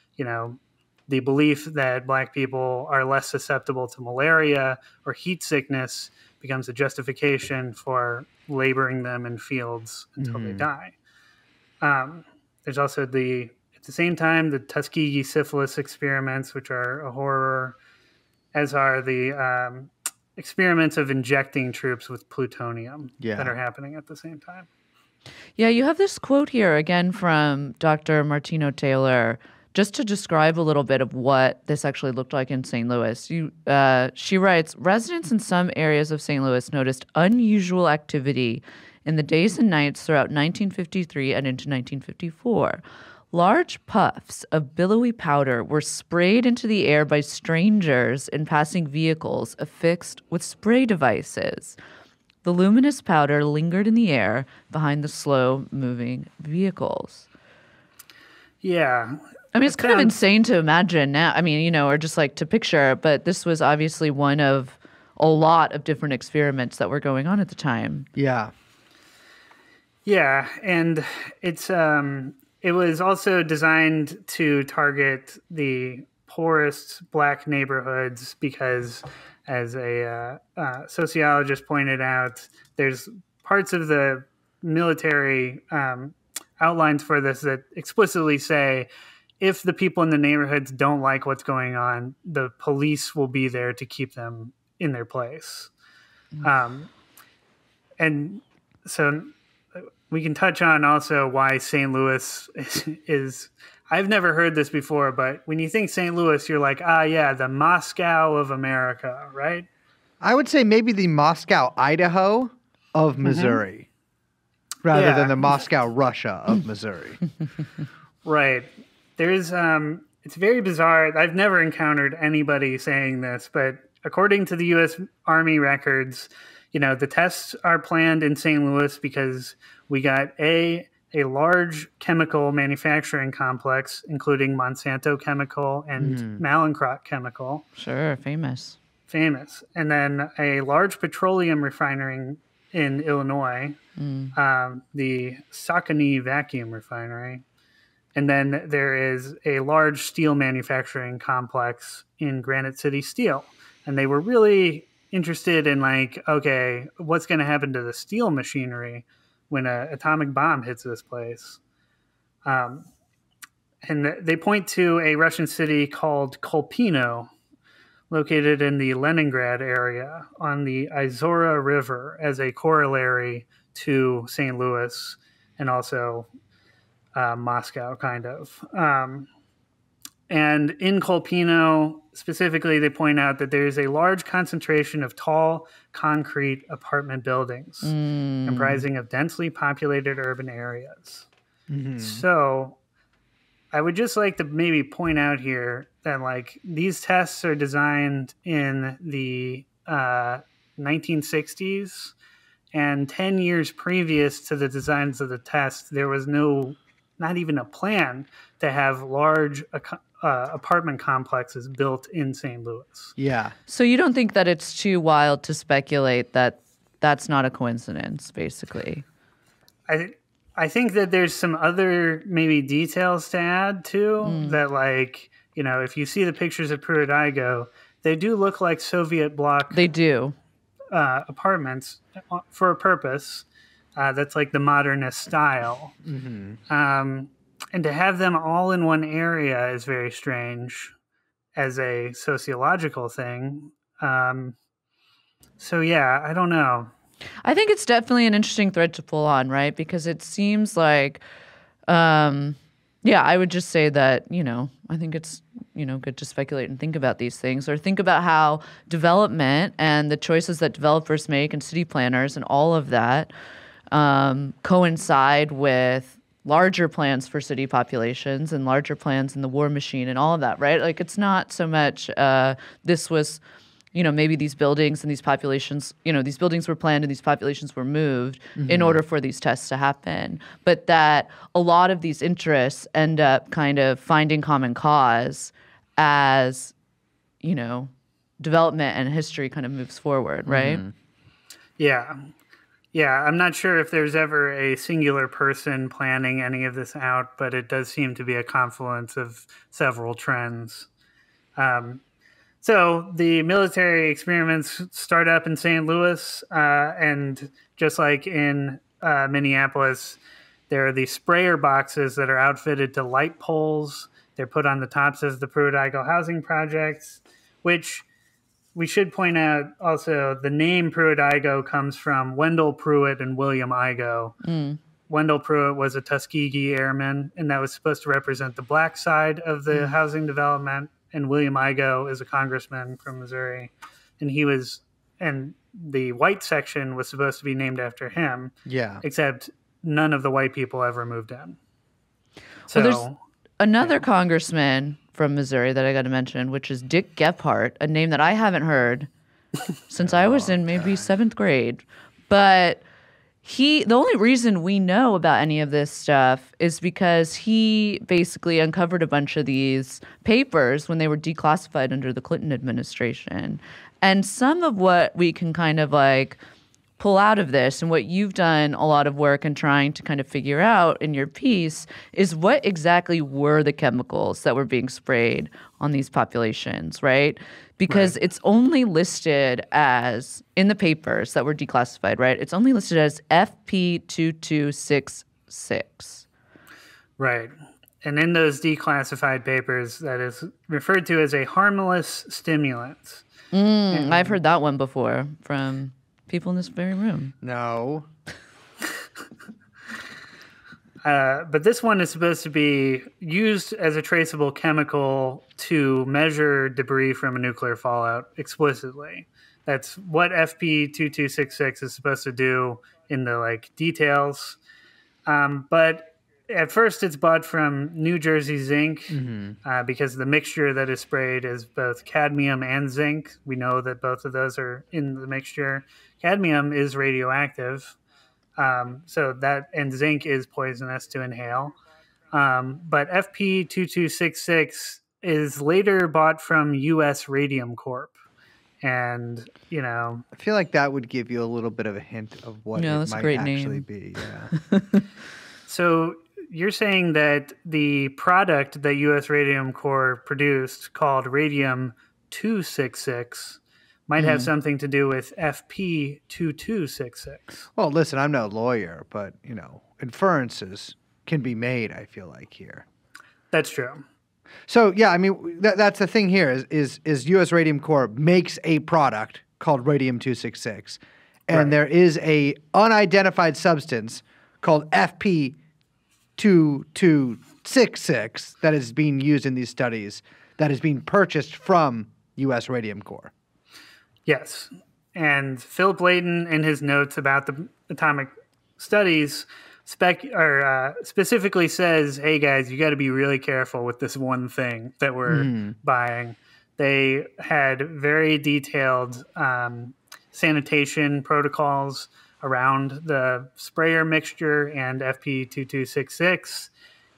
the belief that black people are less susceptible to malaria or heat sickness becomes a justification for laboring them in fields until they die. There's also at the same time, the Tuskegee syphilis experiments, which are a horror, as are the experiments of injecting troops with plutonium that are happening at the same time. Yeah, you have this quote here again from Dr. Martino Taylor, just to describe a little bit of what this actually looked like in St. Louis. She writes, residents in some areas of St. Louis noticed unusual activity in the days and nights throughout 1953 and into 1954. Large puffs of billowy powder were sprayed into the air by strangers in passing vehicles affixed with spray devices. The luminous powder lingered in the air behind the slow-moving vehicles. Yeah. I mean, it's kind of insane to imagine now. I mean, or just like to picture, but this was obviously one of a lot of different experiments that were going on at the time. Yeah. Yeah, and it was also designed to target the poorest black neighborhoods because, as a sociologist pointed out, there's parts of the military outlines for this that explicitly say, if the people in the neighborhoods don't like what's going on, the police will be there to keep them in their place. And so we can touch on also why St. Louis is I've never heard this before, but when you think St. Louis, you're like, yeah, the Moscow of America, right? I would say maybe the Moscow, Idaho of Missouri, rather than the Moscow, Russia of Missouri. Right. There's, it's very bizarre. I've never encountered anybody saying this, but according to the U.S. Army records, the tests are planned in St. Louis because we got a large chemical manufacturing complex, including Monsanto Chemical and Mallinckrodt Chemical. Sure, famous. And then a large petroleum refinery in Illinois, the Saucony Vacuum Refinery. And then there is a large steel manufacturing complex in Granite City Steel. And they were really interested in okay, what's going to happen to the steel machinery when an atomic bomb hits this place? And they point to a Russian city called Kolpino, located in the Leningrad area on the Izora River, as a corollary to St. Louis and also Moscow, kind of. And in Kolpino, specifically, they point out that there is a large concentration of tall concrete apartment buildings comprising of densely populated urban areas. So I would just like to maybe point out here that these tests are designed in the 1960s, and 10 years previous to the designs of the test, there was not even a plan to have large apartment complexes built in St. Louis. Yeah. So you don't think that it's too wild to speculate that that's not a coincidence, basically? I think that there's some other maybe details to add too, that if you see the pictures of Pruitt-Igoe, they do look like Soviet bloc. They do. Apartments for a purpose. That's the modernist style. And to have them all in one area is very strange as a sociological thing. So yeah, I don't know. I think it's definitely an interesting thread to pull on, right? Because it seems like, I would just say that, I think it's, good to speculate and think about these things, or think about how development and the choices that developers make and city planners and all of that coincide with larger plans for city populations and larger plans in the war machine and all of that, right? It's not so much this was maybe these buildings and these populations, these buildings were planned and these populations were moved in order for these tests to happen. But that a lot of these interests end up kind of finding common cause as, development and history kind of moves forward, right? Yeah. Yeah, I'm not sure if there's ever a singular person planning any of this out, but it does seem to be a confluence of several trends. So the military experiments start up in St. Louis, and just like in Minneapolis, there are these sprayer boxes that are outfitted to light poles. They're put on the tops of the Pruitt-Igoe housing projects, which we should point out also the name Pruitt-Igoe comes from Wendell Pruitt and William Igoe. Wendell Pruitt was a Tuskegee airman, and that was supposed to represent the black side of the housing development. And William Igoe is a congressman from Missouri, and the white section was supposed to be named after him. Yeah. Except none of the white people ever moved in. So Well, there's another congressman from Missouri that I got to mention, which is Dick Gephardt, a name that I haven't heard since I was in maybe 7th grade. But the only reason we know about any of this stuff is because he basically uncovered a bunch of these papers when they were declassified under the Clinton administration. And some of what we can kind of like pull out of this, and what you've done a lot of work in trying to kind of figure out in your piece, is what exactly were the chemicals that were being sprayed on these populations, right? Because it's only listed as, in the papers that were declassified, right? It's only listed as FP2266. Right. And in those declassified papers, that is referred to as a harmless stimulant. I've heard that one before from people in this very room. No. But this one is supposed to be used as a traceable chemical to measure debris from a nuclear fallout explicitly. That's what FP2266 is supposed to do in the details. But at first it's bought from New Jersey Zinc because the mixture that is sprayed is both cadmium and zinc. We know that both of those are in the mixture. Cadmium is radioactive. And zinc is poisonous to inhale. But FP2266 is later bought from U.S. Radium Corp. And, I feel like that would give you a little bit of a hint of what it might actually be. Yeah. So you're saying that the product that U.S. Radium Corp produced called Radium-266 might have something to do with FP2266. Well, listen, I'm no lawyer, but, inferences can be made, I feel like, here. That's true. So, yeah, I mean, that's the thing here is U.S. Radium Corp makes a product called Radium-266, and there is a unidentified substance called FP2266 that is being used in these studies that is being purchased from U.S. Radium Corp. Yes. And Philip Layton, in his notes about the atomic studies, specifically says, hey, guys, you got to be really careful with this one thing that we're buying. They had very detailed sanitation protocols around the sprayer mixture and FP2266.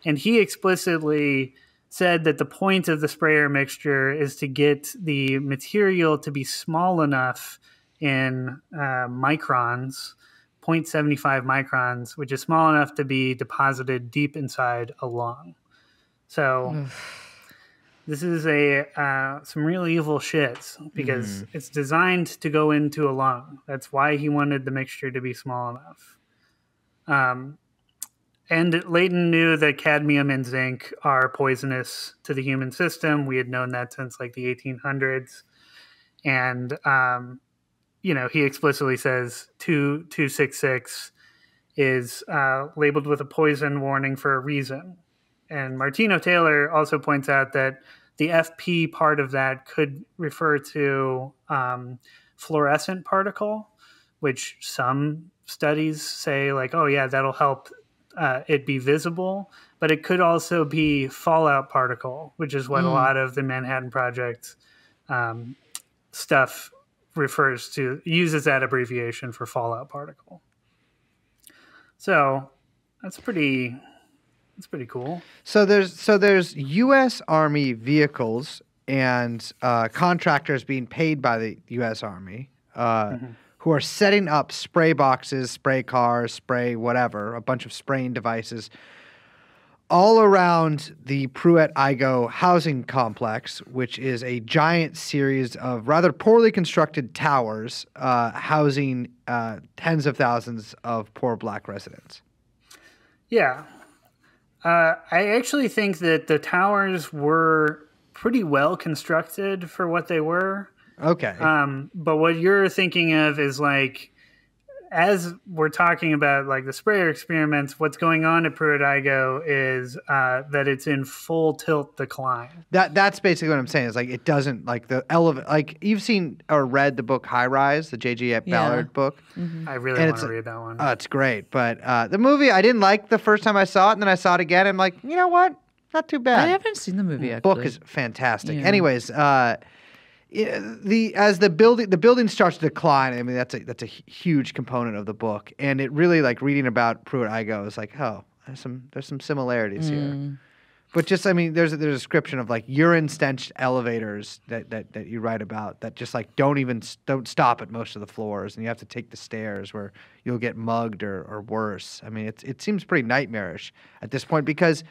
And he explicitly said that the point of the sprayer mixture is to get the material to be small enough in microns, 0.75 microns, which is small enough to be deposited deep inside a lung. So this is some real evil shit because it's designed to go into a lung. That's why he wanted the mixture to be small enough. And Layton knew that cadmium and zinc are poisonous to the human system. We had known that since the 1800s. And, he explicitly says 2266 is labeled with a poison warning for a reason. And Martino Taylor also points out that the FP part of that could refer to fluorescent particle, which some studies say oh yeah, that'll help it be visible, but it could also be fallout particle, which is what a lot of the Manhattan Project stuff uses that abbreviation for fallout particle. So that's pretty cool. So there's U.S. Army vehicles and contractors being paid by the U.S. Army who are setting up spray boxes, spray cars, spray whatever, a bunch of spraying devices all around the Pruitt-Igoe housing complex, which is a giant series of rather poorly constructed towers housing tens of thousands of poor black residents. Yeah. I actually think that the towers were pretty well constructed for what they were. Okay. But what you're thinking of is like, as we're talking about like the sprayer experiments, what's going on at Pruitt-Igoe is that it's in full tilt decline. That's basically what I'm saying. Is like it doesn't like the like you've seen or read the book High Rise, the J.G. Ballard book. I really want to read that one. It's great, but the movie I didn't like the first time I saw it, and then I saw it again. I'm like, you know what? Not too bad. I haven't seen the movie. The Actually, book is fantastic. Yeah. Anyways, as the building starts to decline, I mean that's a huge component of the book, and it really like reading about Pruitt-Igoe is like, oh, there's some similarities here. But just I mean, there's a description of like urine stench elevators that you write about that just like don't stop at most of the floors, and you have to take the stairs where you'll get mugged or worse. I mean, it seems pretty nightmarish at this point because.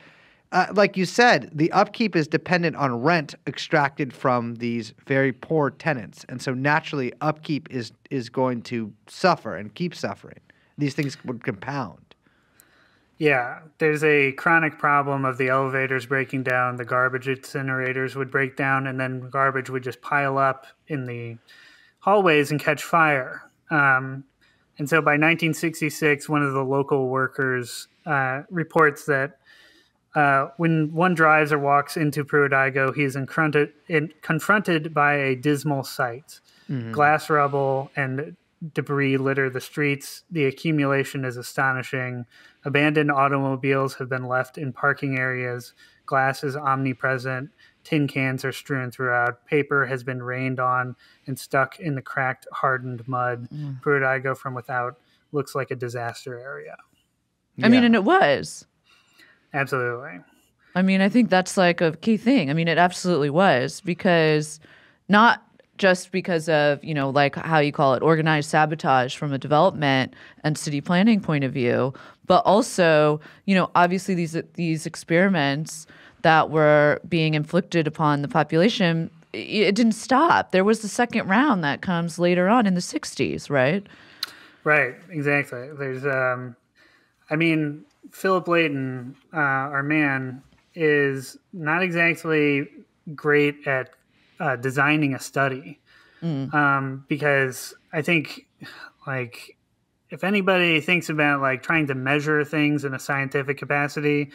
Like you said, the upkeep is dependent on rent extracted from these very poor tenants. And so naturally, upkeep is going to suffer and keep suffering. These things would compound. Yeah, there's a chronic problem of the elevators breaking down. The garbage incinerators would break down, and then garbage would just pile up in the hallways and catch fire. And so by 1966, one of the local workers reports that when one drives or walks into Pruitt-Igoe, he is confronted by a dismal sight. Glass rubble and debris litter the streets. The accumulation is astonishing. Abandoned automobiles have been left in parking areas. Glass is omnipresent. Tin cans are strewn throughout. Paper has been rained on and stuck in the cracked, hardened mud. Pruitt-Igoe from without looks like a disaster area. I mean, and it was. Absolutely. I mean, I think that's like a key thing. I mean, it absolutely was because not just because of, like how you call it, organized sabotage from a development and city planning point of view, but also, obviously these experiments that were being inflicted upon the population, it didn't stop. There was the second round that comes later on in the 60s, right? Right, exactly. There's, Philip Layton, our man, is not exactly great at designing a study because I think, like, if anybody thinks about like trying to measure things in a scientific capacity,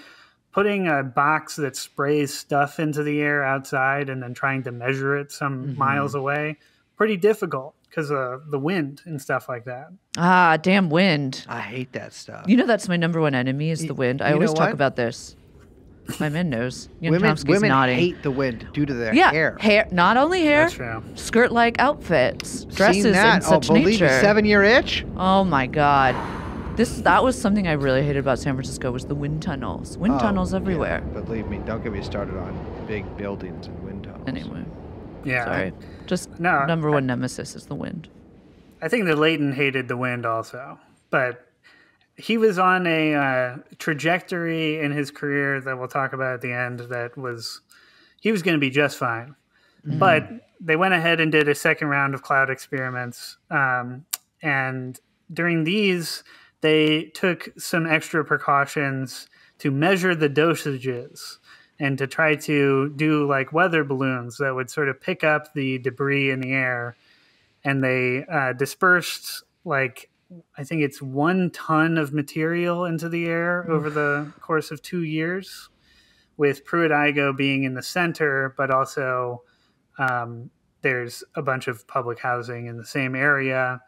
putting a box that sprays stuff into the air outside and then trying to measure it some miles away, pretty difficult because of the wind and stuff like that. Ah, damn wind. I hate that stuff. That's my number one enemy is the wind. I always talk about this. My man knows. Women nodding. hate the wind due to their hair. Not only hair, That's true. skirt-like outfits, dresses Seen that. in such believe nature. me, 7-year itch. Oh my God. That was something I really hated about San Francisco was the wind tunnels. Wind tunnels everywhere. Yeah, believe me, don't get me started on big buildings and wind tunnels. Anyway, Yeah. sorry. Just No, number one nemesis is the wind. I think that Layton hated the wind also, but he was on a trajectory in his career that we'll talk about at the end he was going to be just fine. But they went ahead and did a second round of cloud experiments. And during these, they took some extra precautions to measure the dosages and to try to do like weather balloons that would sort of pick up the debris in the air. And they dispersed like, I think it's 1 ton of material into the air over the course of 2 years, with Pruitt-Igoe being in the center, but also there's a bunch of public housing in the same area.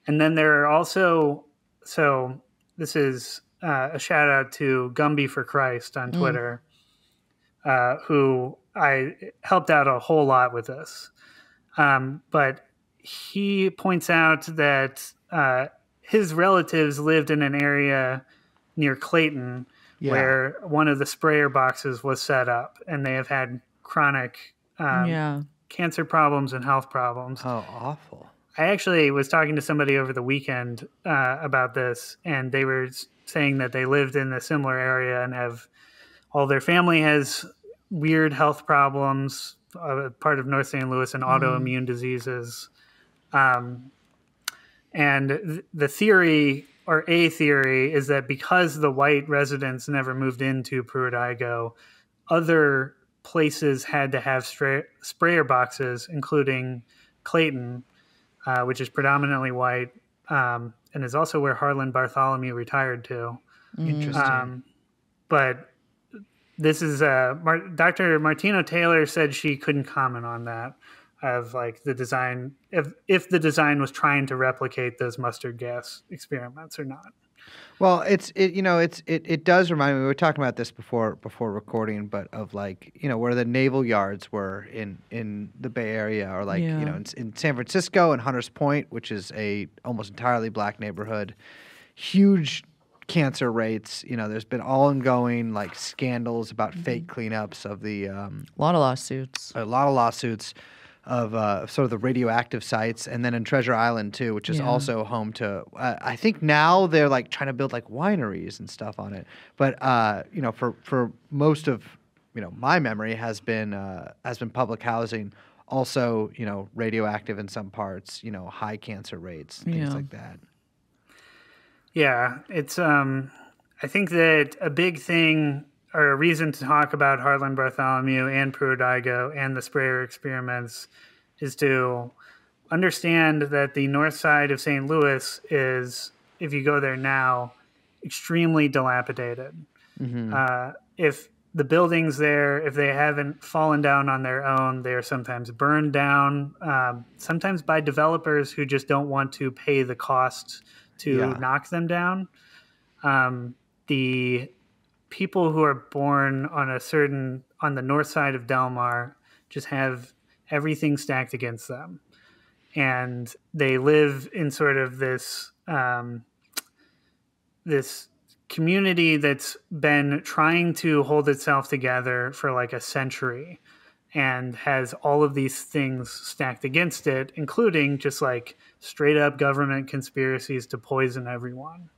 And then there are also, so this is a shout out to Gumby for Christ on Twitter, who I helped out a whole lot with this. But he points out that his relatives lived in an area near Clayton where one of the sprayer boxes was set up, and they have had chronic cancer problems and health problems. Oh, awful. I actually was talking to somebody over the weekend about this, and they were saying that they lived in a similar area and have all their family has weird health problems, part of North St. Louis, and autoimmune diseases. And the theory, or a theory, is that because the white residents never moved into Pruitt-Igoe, other places had to have sprayer boxes, including Clayton, which is predominantly white, and is also where Harlan Bartholomew retired to. Interesting. But this is Dr. Martino Taylor said she couldn't comment on that, of like the design, if the design was trying to replicate those mustard gas experiments or not. Well, it does remind me. We were talking about this before recording, but of like, where the naval yards were in the Bay Area, or like in San Francisco and Hunters Point, which is a almost entirely black neighborhood, huge cancer rates. There's been ongoing like scandals about fake cleanups of the A lot of lawsuits. Of sort of the radioactive sites, and then in Treasure Island too, which is also home to. I think now they're like trying to build like wineries and stuff on it. But for most of my memory has been public housing. Also, radioactive in some parts. High cancer rates, things like that. Yeah, it's. I think that a big thing, or a reason to talk about Harlan Bartholomew and Pruitt-Igoe and the sprayer experiments, is to understand that the north side of St. Louis is, if you go there now, extremely dilapidated. If the buildings there, if they haven't fallen down on their own, they are sometimes burned down, sometimes by developers who just don't want to pay the cost to knock them down. The people who are born on the north side of Del Mar just have everything stacked against them, and they live in sort of this this community that's been trying to hold itself together for like a century, and has all of these things stacked against it, including just like straight up government conspiracies to poison everyone.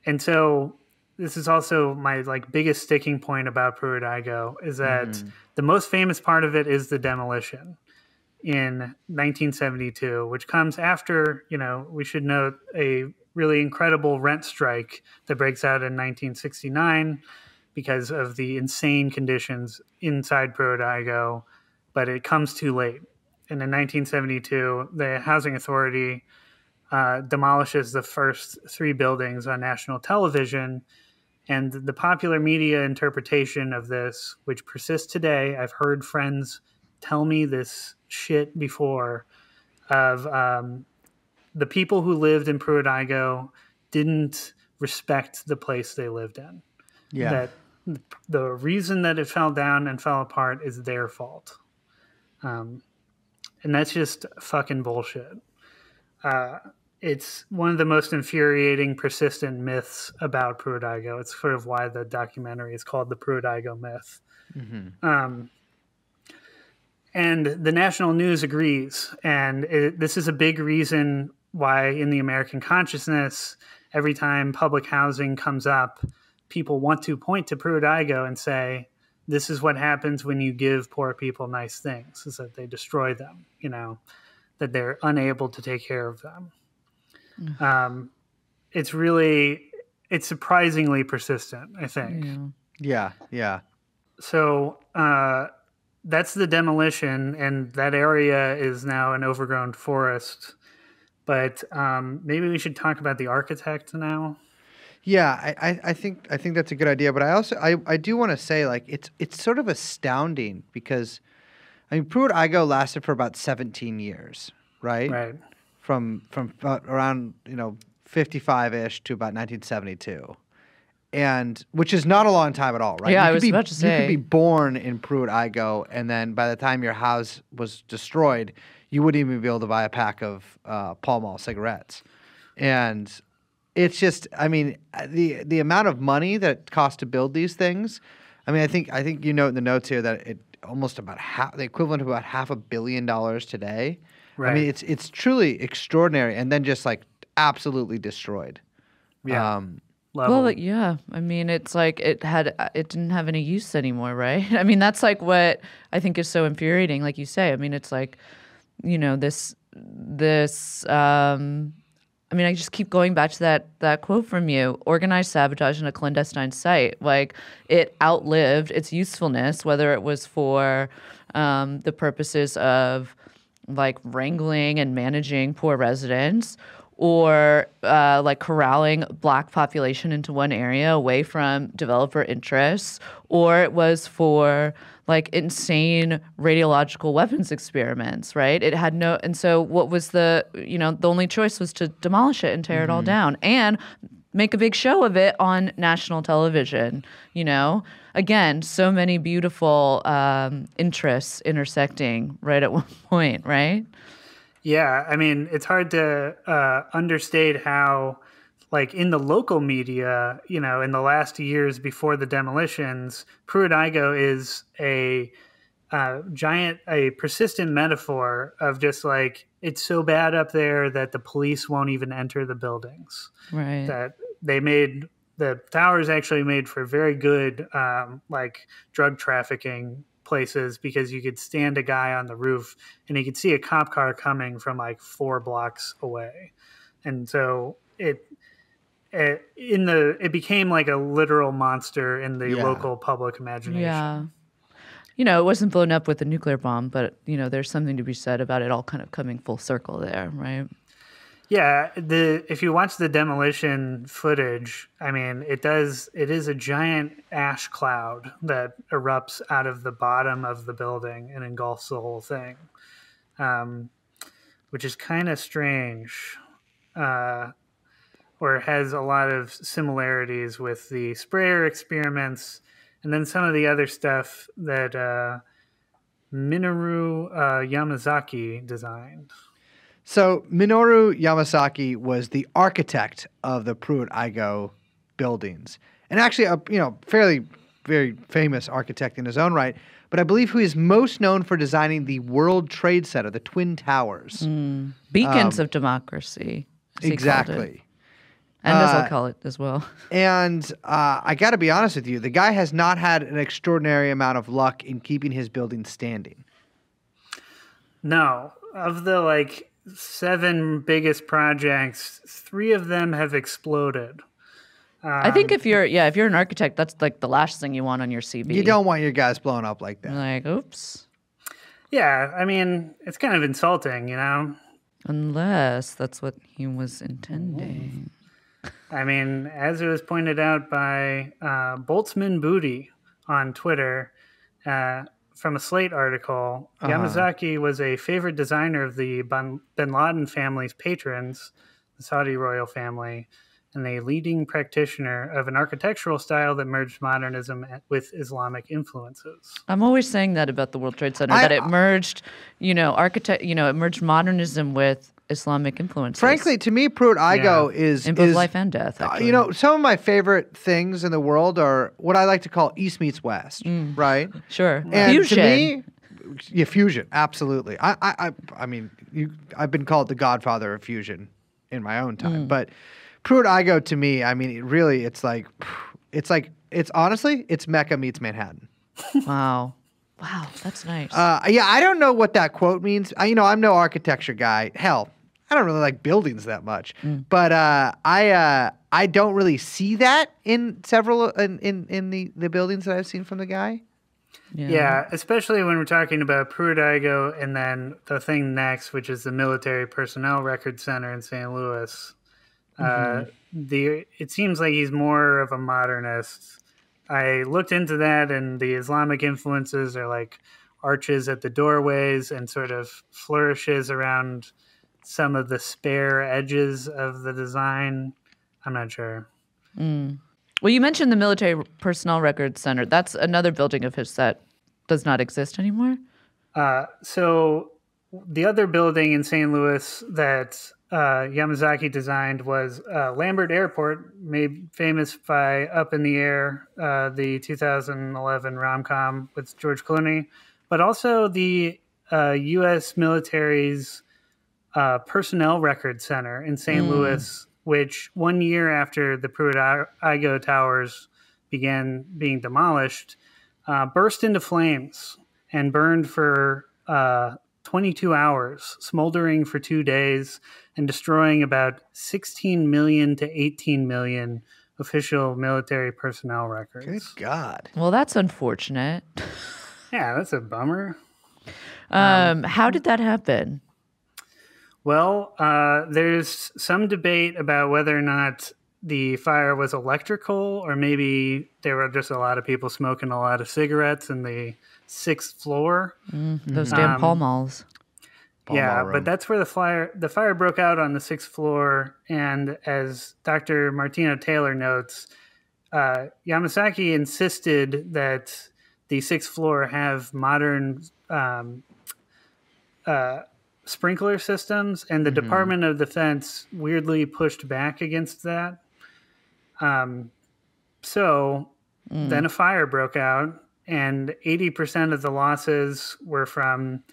And so this is also my like biggest sticking point about Pruitt-Igoe, is that the most famous part of it is the demolition in 1972, which comes after, we should note, a really incredible rent strike that breaks out in 1969 because of the insane conditions inside Pruitt-Igoe, but it comes too late. And in 1972, the Housing Authority demolishes the first 3 buildings on national television. And the popular media interpretation of this, which persists today, I've heard friends tell me this shit before, of the people who lived in Pruitt-Igoe didn't respect the place they lived in. Yeah. That the reason that it fell down and fell apart is their fault. And that's just fucking bullshit. It's one of the most infuriating, persistent myths about Pruitt-Igoe. It's sort of why the documentary is called The Pruitt-Igoe Myth. And the national news agrees. And this is a big reason why in the American consciousness, every time public housing comes up, people want to point to Pruitt-Igoe and say, this is what happens when you give poor people nice things, is that they destroy them, that they're unable to take care of them. It's surprisingly persistent, I think. Yeah. So that's the demolition, and that area is now an overgrown forest. But maybe we should talk about the architect now. Yeah, I think that's a good idea. But I do want to say, like, it's sort of astounding because, Pruitt-Igoe lasted for about 17 years, right? Right. From around 55-ish to about 1972, and which is not a long time at all, right? Yeah, You I could was about to You could say. be born in Pruitt-Igoe, and then by the time your house was destroyed, you wouldn't even be able to buy a pack of Pall Mall cigarettes. And it's just, I mean, the amount of money that it costs to build these things. I mean, I think you note in the notes here that it almost about the equivalent of about $500 million today. Right. I mean, it's truly extraordinary, and then just like absolutely destroyed. Yeah. Well, Leveled. yeah. I mean, it's like it didn't have any use anymore, right? I mean, that's like what I think is so infuriating. Like you say, I mean, it's like, you know, this. I mean, I just keep going back to that quote from you: organized sabotage in a clandestine site. Like it outlived its usefulness, whether it was for the purposes of like wrangling and managing poor residents, or like corralling black population into one area away from developer interests, or it was for like insane radiological weapons experiments, right? It had no, and so what was the only choice was to demolish it and tear it all down and make a big show of it on national television. Again, so many beautiful interests intersecting right at one point, right? Yeah, I mean, it's hard to understate how, like, in the local media, in the last years before the demolitions, Pruitt-Igoe is a persistent metaphor of just like, it's so bad up there that the police won't even enter the buildings. Right. That the towers actually made for very good, like, drug trafficking places, because you could stand a guy on the roof and you could see a cop car coming from like 4 blocks away. And so it became like a literal monster in the local public imagination. Yeah. It wasn't blown up with a nuclear bomb, but there's something to be said about it all kind of coming full circle there, right? Yeah, if you watch the demolition footage, I mean, it is a giant ash cloud that erupts out of the bottom of the building and engulfs the whole thing, which is kind of strange, or has a lot of similarities with the sprayer experiments, and then some of the other stuff that Minoru Yamazaki designed. So Minoru Yamasaki was the architect of the Pruitt-Igoe buildings, and actually a fairly very famous architect in his own right. But I believe he is most known for designing the World Trade Center, the Twin Towers, beacons of democracy. As he called it. Exactly. And as I'll call it as well. And I got to be honest with you, the guy has not had an extraordinary amount of luck in keeping his building standing. No, of the 7 biggest projects, 3 of them have exploded. I think if you're an architect, that's like the last thing you want on your CV. You don't want your guys blown up like that. Like, oops. Yeah, I mean, it's kind of insulting, Unless that's what he was intending. I mean, as it was pointed out by Boltzmann Booty on Twitter, from a Slate article, Yamazaki was a favorite designer of the bin Laden family's patrons, the Saudi royal family, and a leading practitioner of an architectural style that merged modernism with Islamic influences. I'm always saying that about the World Trade Center, that it merged, it merged modernism with Islamic influences. Frankly, to me, Pruitt-Igoe is in both life and death. Actually. Some of my favorite things in the world are what I like to call East meets West, right? Sure. And Fusion. to me, fusion, absolutely. I mean, I've been called the godfather of fusion in my own time, but Pruitt-Igoe to me, I mean, it's honestly, it's Mecca meets Manhattan. Wow. Wow, that's nice. I don't know what that quote means. I'm no architecture guy. Hell, I don't really like buildings that much. But I don't really see that in several in the buildings that I've seen from the guy. Yeah, especially when we're talking about Pruitt-Igoe and then the thing next, which is the Military Personnel Record Center in St. Louis. It seems like he's more of a modernist. I looked into that, and the Islamic influences are like arches at the doorways and sort of flourishes around some of the spare edges of the design. I'm not sure. Well, you mentioned the Military Personnel Records Center. That's another building of his that does not exist anymore. So the other building in St. Louis that Yamazaki designed was Lambert Airport, made famous by Up in the Air, the 2011 rom-com with George Clooney, but also the U.S. military's Personnel Records Center in St. Louis, which 1 year after the Pruitt-Igoe Towers began being demolished, burst into flames and burned for 22 hours, smoldering for 2 days and destroying about 16 million to 18 million official military personnel records. Good God. Well, that's unfortunate. Yeah, that's a bummer. How did that happen? Well, there's some debate about whether or not the fire was electrical or maybe there were just a lot of people smoking a lot of cigarettes in the 6th floor. Those damn Pall Malls. Yeah, room. but that's where the fire broke out on the 6th floor. And as Dr. Martino Taylor notes, Yamasaki insisted that the 6th floor have modern sprinkler systems, and the Department of Defense weirdly pushed back against that. So then a fire broke out, and 80% of the losses were from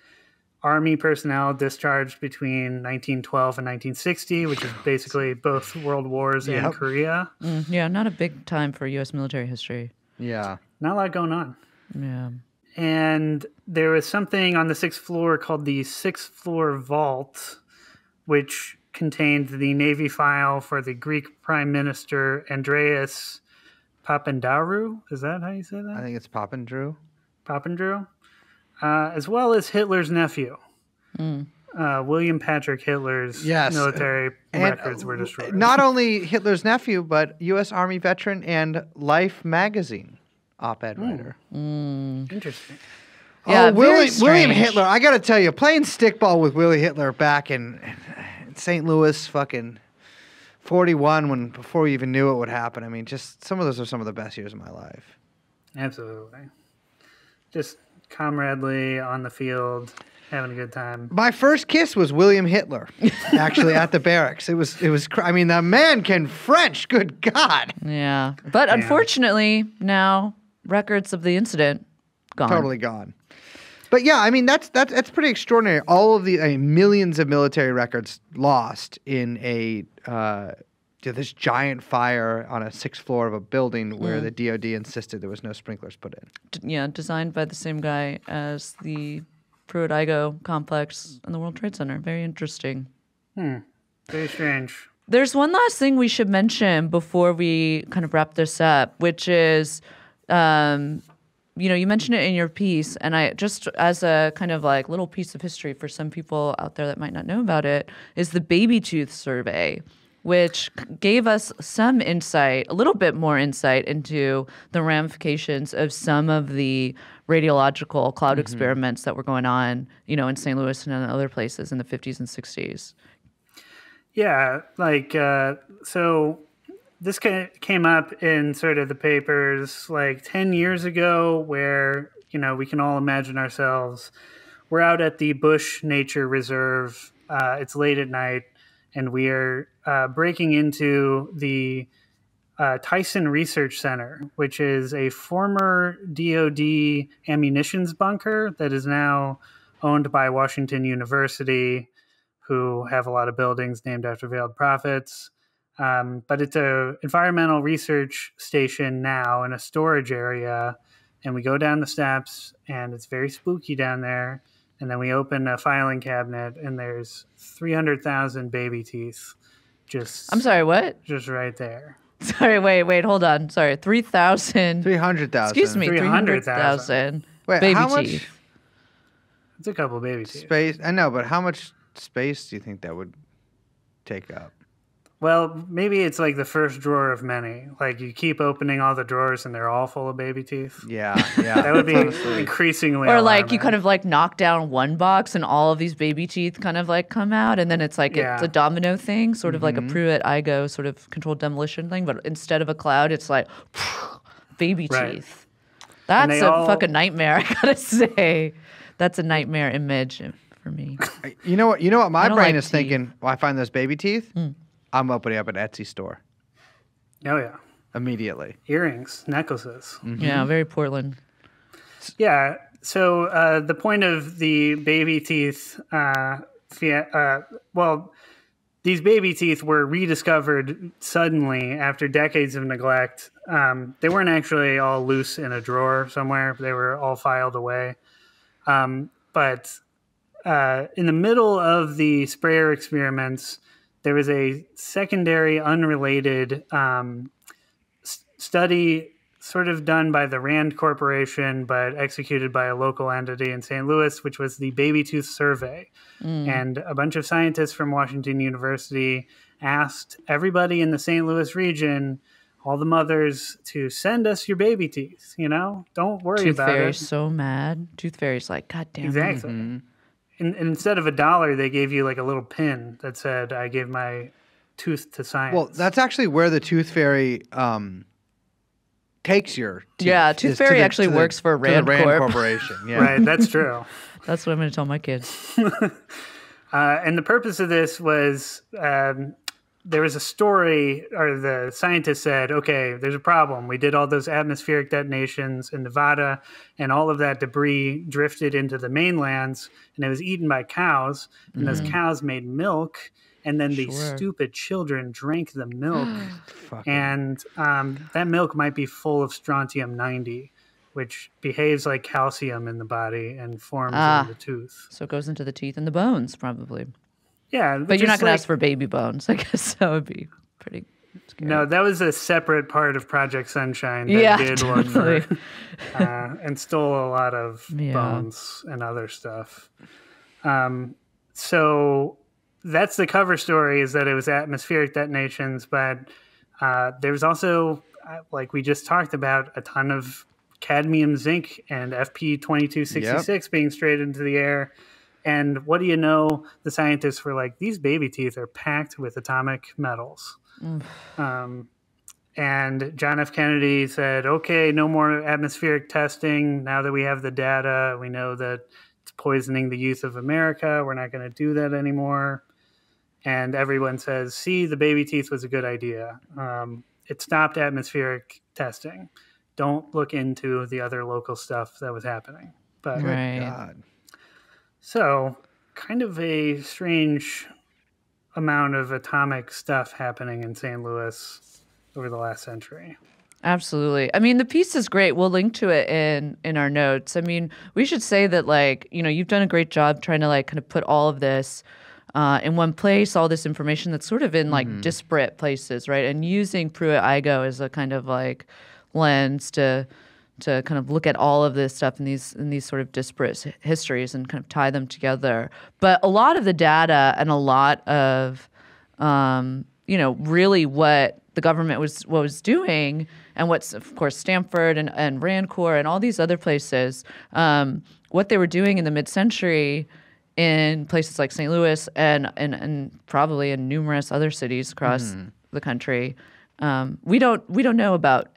Army personnel discharged between 1912 and 1960, which is basically both World Wars and Korea. Yeah, not a big time for U.S. military history. Yeah. Not a lot going on. Yeah. And there was something on the 6th floor called the 6th floor vault, which contained the Navy file for the Greek Prime Minister Andreas Papandreou. Is that how you say that? I think it's Papandreou. Papandreou. As well as Hitler's nephew. William Patrick Hitler's military records were destroyed. Not only Hitler's nephew, but U.S. Army veteran and Life magazine op-ed writer. Interesting. Yeah, very William strange. Hitler. I got to tell you, playing stickball with Willie Hitler back in St. Louis, fucking 41, before we even knew what would happen. I mean, just some of those are some of the best years of my life. Absolutely. Just comradely on the field, having a good time. My first kiss was William Hitler, actually at the barracks. It was. I mean, the man can French. Good God. Yeah. But unfortunately, now records of the incident gone. Totally gone. But yeah, I mean that's pretty extraordinary. All of the millions of military records lost in this giant fire on a 6th floor of a building where the DoD insisted there was no sprinklers put in. Yeah, designed by the same guy as the Pruitt-Igoe complex and the World Trade Center. Very interesting. Very strange. There's one last thing we should mention before we kind of wrap this up, which is, you mentioned it in your piece, and I just as a kind of like little piece of history for some people out there that might not know about it, is the baby tooth survey, which gave us some insight, a little bit more insight into the ramifications of some of the radiological cloud experiments that were going on, in St. Louis and in other places in the 50s and 60s. Yeah, so this came up in sort of the papers like 10 years ago where, we can all imagine ourselves. We're out at the Bush Nature Reserve. It's late at night, and we are breaking into the Tyson Research Center, which is a former DoD ammunitions bunker that is now owned by Washington University, who have a lot of buildings named after veiled prophets. But it's an environmental research station now in a storage area. And we go down the steps, and it's very spooky down there. And then we open a filing cabinet, and there's 300,000 baby teeth. I'm sorry, what? Just right there. Sorry, wait, hold on. Sorry, 3,000. 300,000. Excuse me, 300,000 Wait, baby how much teeth. It's a couple baby teeth. space? I know, but how much space do you think that would take up? Well, maybe it's like the first drawer of many. Like you keep opening all the drawers and they're all full of baby teeth. Yeah, yeah. That would be increasingly Or like you alarming. kind of like knock down one box and all of these baby teeth kind of like come out, and then it's like it's Yeah. a domino thing, sort of like a Pruitt-Igoe sort of controlled demolition thing, but instead of a cloud, it's like baby Right. teeth. That's they a all- fucking nightmare, I gotta say. That's a nightmare image for me. You know what? You know what my I don't brain like is thinking? Well, I find those baby teeth. I'm opening up an Etsy store Oh yeah, immediately. earrings, necklaces. Yeah, very Portland. Yeah. So the point of the baby teeth, well, these baby teeth were rediscovered suddenly after decades of neglect. They weren't actually all loose in a drawer somewhere. They were all filed away. But in the middle of the sprayer experiments, there was a secondary, unrelated study sort of done by the Rand Corporation, but executed by a local entity in St. Louis, which was the Baby Tooth Survey. And a bunch of scientists from Washington University asked everybody in the St. Louis region, all the mothers, to send us your baby teeth. You know, don't worry Tooth about Fairy's it. so mad. Tooth Fairy's like, God damn it. Exactly. And instead of $1, they gave you like a little pin that said, "I gave my tooth to science." Well, that's actually where the Tooth Fairy takes your teeth. Yeah, Tooth is to Fairy the- actually to the- works for to the Rand Corp. Corporation. Yeah. right. That's true. That's what I'm going to tell my kids. And the purpose of this was there was a story, or the scientists said, okay, there's a problem. We did all those atmospheric detonations in Nevada, and all of that debris drifted into the mainlands, and it was eaten by cows, and those cows made milk, and then these stupid children drank the milk, and that milk might be full of strontium-90, which behaves like calcium in the body and forms in the tooth. So it goes into the teeth and the bones, probably. Yeah, But you're not going to ask for baby bones. I guess that would be pretty scary. No, that was a separate part of Project Sunshine that Yeah, did look for totally. and stole a lot of Yeah. bones and other stuff. So that's the cover story, is that it was atmospheric detonations, but there was also, like we just talked about, a ton of cadmium, zinc, and FP2266 being sprayed into the air. And what do you know? The scientists were like, these baby teeth are packed with atomic metals. And John F. Kennedy said, okay, no more atmospheric testing. Now that we have the data, we know that it's poisoning the youth of America. We're not going to do that anymore. And everyone says, see, the baby teeth was a good idea. It stopped atmospheric testing. Don't look into the other local stuff that was happening. But Right. God. so, kind of a strange amount of atomic stuff happening in St. Louis over the last century. Absolutely. I mean, the piece is great. We'll link to it in our notes. I mean, we should say that, like, you know, you've done a great job trying to, like, kind of put all of this in one place, all this information that's sort of in, like, disparate places, right? And using Pruitt-Igoe as a kind of, like, lens to kind of look at all of this stuff in these sort of disparate histories and kind of tie them together. But a lot of the data and a lot of, you know, really what the government was doing, and what's, of course, Stanford and Rand Corp and all these other places, what they were doing in the mid-century in places like St. Louis and probably in numerous other cities across the country. We don't know about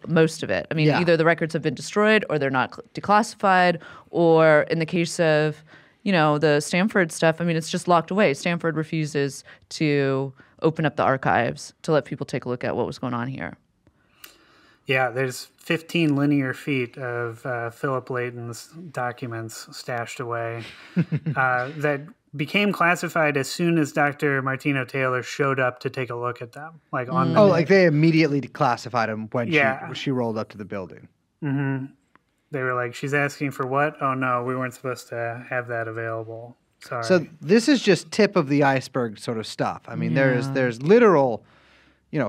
most of it. I mean, Yeah. either the records have been destroyed or they're not declassified, or in the case of, you know, the Stanford stuff, I mean, it's just locked away. Stanford refuses to open up the archives to let people take a look at what was going on here. Yeah, there's 15 linear feet of Philip Layton's documents stashed away that became classified as soon as Dr. Martino Taylor showed up to take a look at them. Like on the Oh, like they immediately declassified him when Yeah. she rolled up to the building. they were like, she's asking for what? Oh no, we weren't supposed to have that available. Sorry. So this is just tip of the iceberg sort of stuff. I mean, there's literal,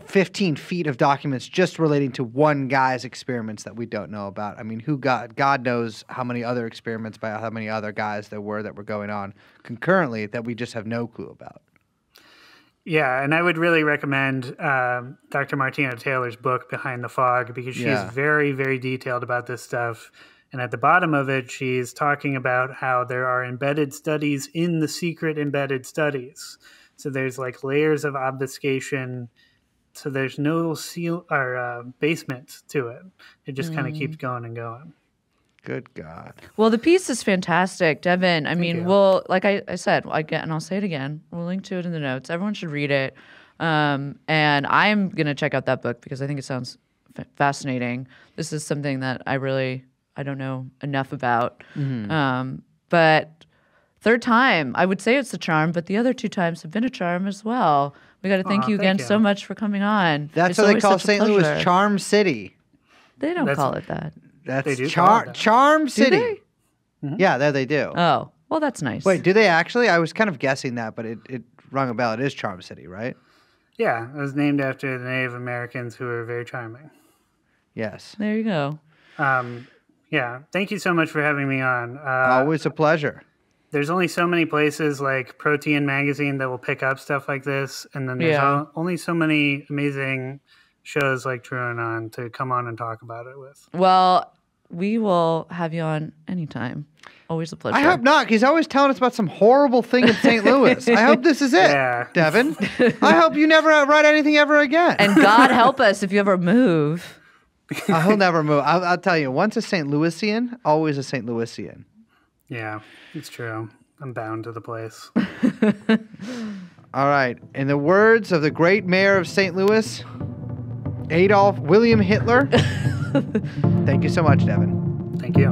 15 feet of documents just relating to one guy's experiments that we don't know about. I mean, God knows how many other experiments by how many other guys there were that were going on concurrently that we just have no clue about. Yeah, and I would really recommend Dr. Martina Taylor's book, Behind the Fog, because she's Yeah. very, very detailed about this stuff. And at the bottom of it, she's talking about how there are embedded studies in the secret embedded studies. So there's like layers of obfuscation. So there's no seal or basement to it. It just kind of keeps going and going. Good God. Well, the piece is fantastic, Devin. I mean, you. we'll, like I said, and I'll say it again. We'll link to it in the notes. Everyone should read it. And I'm gonna check out that book because I think it sounds fascinating. This is something that I don't know enough about. But third time, I would say it's a charm, but the other 2 times have been a charm as well. We got to thank you again so much for coming on. That's It's what they always call such a St. Louis, pleasure. Charm City. They don't That's- call it that. That's They do call it that. Charm City. they? Yeah, there they do. Oh, well, that's nice. Wait, do they actually? I was kind of guessing that, but it rung a bell. It is Charm City, right? Yeah, it was named after the Native Americans who were very charming. Yes. There you go. Yeah, thank you so much for having me on. Always a pleasure. There's only so many places like Protein Magazine that will pick up stuff like this, and then there's only so many amazing shows like TrueAnon to come on and talk about it with. Well, we will have you on anytime. Always a pleasure. I hope not, because he's always telling us about some horrible thing in St. Louis. I hope this is it, Yeah. Devin. I hope you never write anything ever again. And God help us if you ever move. He'll never move. I'll tell you, once a St. Louisian, always a St. Louisian. Yeah, it's true. I'm bound to the place. All right. In the words of the great mayor of St. Louis, Adolf William Hitler, thank you so much, Devin. Thank you.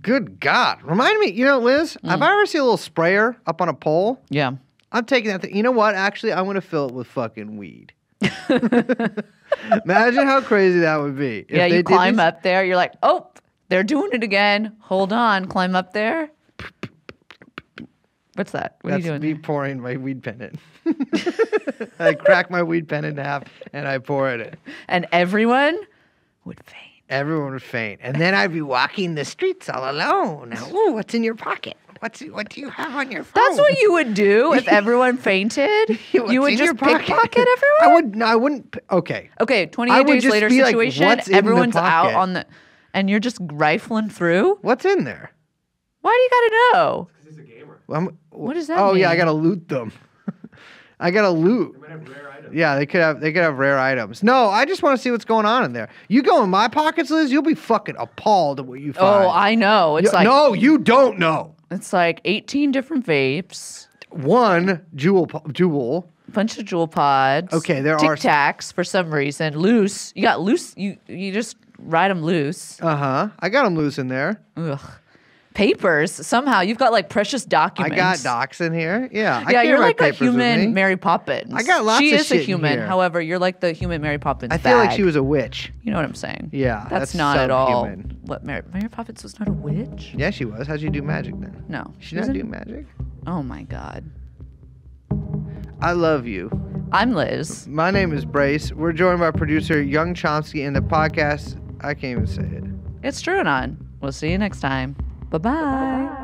Good God. Remind me, Liz, have I ever seen a little sprayer up on a pole? Yeah. I'm taking that thing. You know what? Actually, I'm going to fill it with fucking weed. Imagine how crazy that would be. If Yeah, they you did climb these- up there. You're like, oh, they're doing it again. Hold on. Climb up there. What's that? What That's are you doing? me pouring my weed pen in. I crack my weed pen in half and I pour it in. And everyone would faint. Everyone would faint. And then I'd be walking the streets all alone. Ooh, what's in your pocket? What do you have on your phone? That's what you would do if everyone fainted. What's You would in just your pocket? pickpocket everyone? I wouldn't. Okay. Okay, I 28 would days just later be like, situation, what's in the everyone's out pocket? on the, and you're just rifling through? What's in there? Why do you gotta know? What does that Oh yeah, I mean? gotta loot them. I gotta loot. Yeah, they could have rare items. No, I just want to see what's going on in there. You go in my pockets, Liz, you'll be fucking appalled at what you find. Oh, I know. It's like no, you don't know. it's like 18 different vapes, One jewel. bunch of jewel pods. Okay, there Tic are- Tacs for some reason. Loose. You got loose. You just ride them loose. I got them loose in there. Ugh. Papers. Somehow you've got like precious I documents. got docs in here. Yeah, I Yeah, carry you're my like a papers with me. human Mary Poppins. I got lots She of is shit a in human. here. However, you're like the human Mary Poppins. I feel like bag. she was a witch. You know what I'm saying? Yeah, That's that's not at all. subhuman. What Mary Poppins was not a witch? Yeah, she was. How'd you do magic then? No, She not do magic? Oh my God. I love you. I'm Liz. My name is Brace. We're joined by producer Young Chomsky, and the podcast, I can't even say it. It's TrueAnon. We'll see you next time. Bye bye.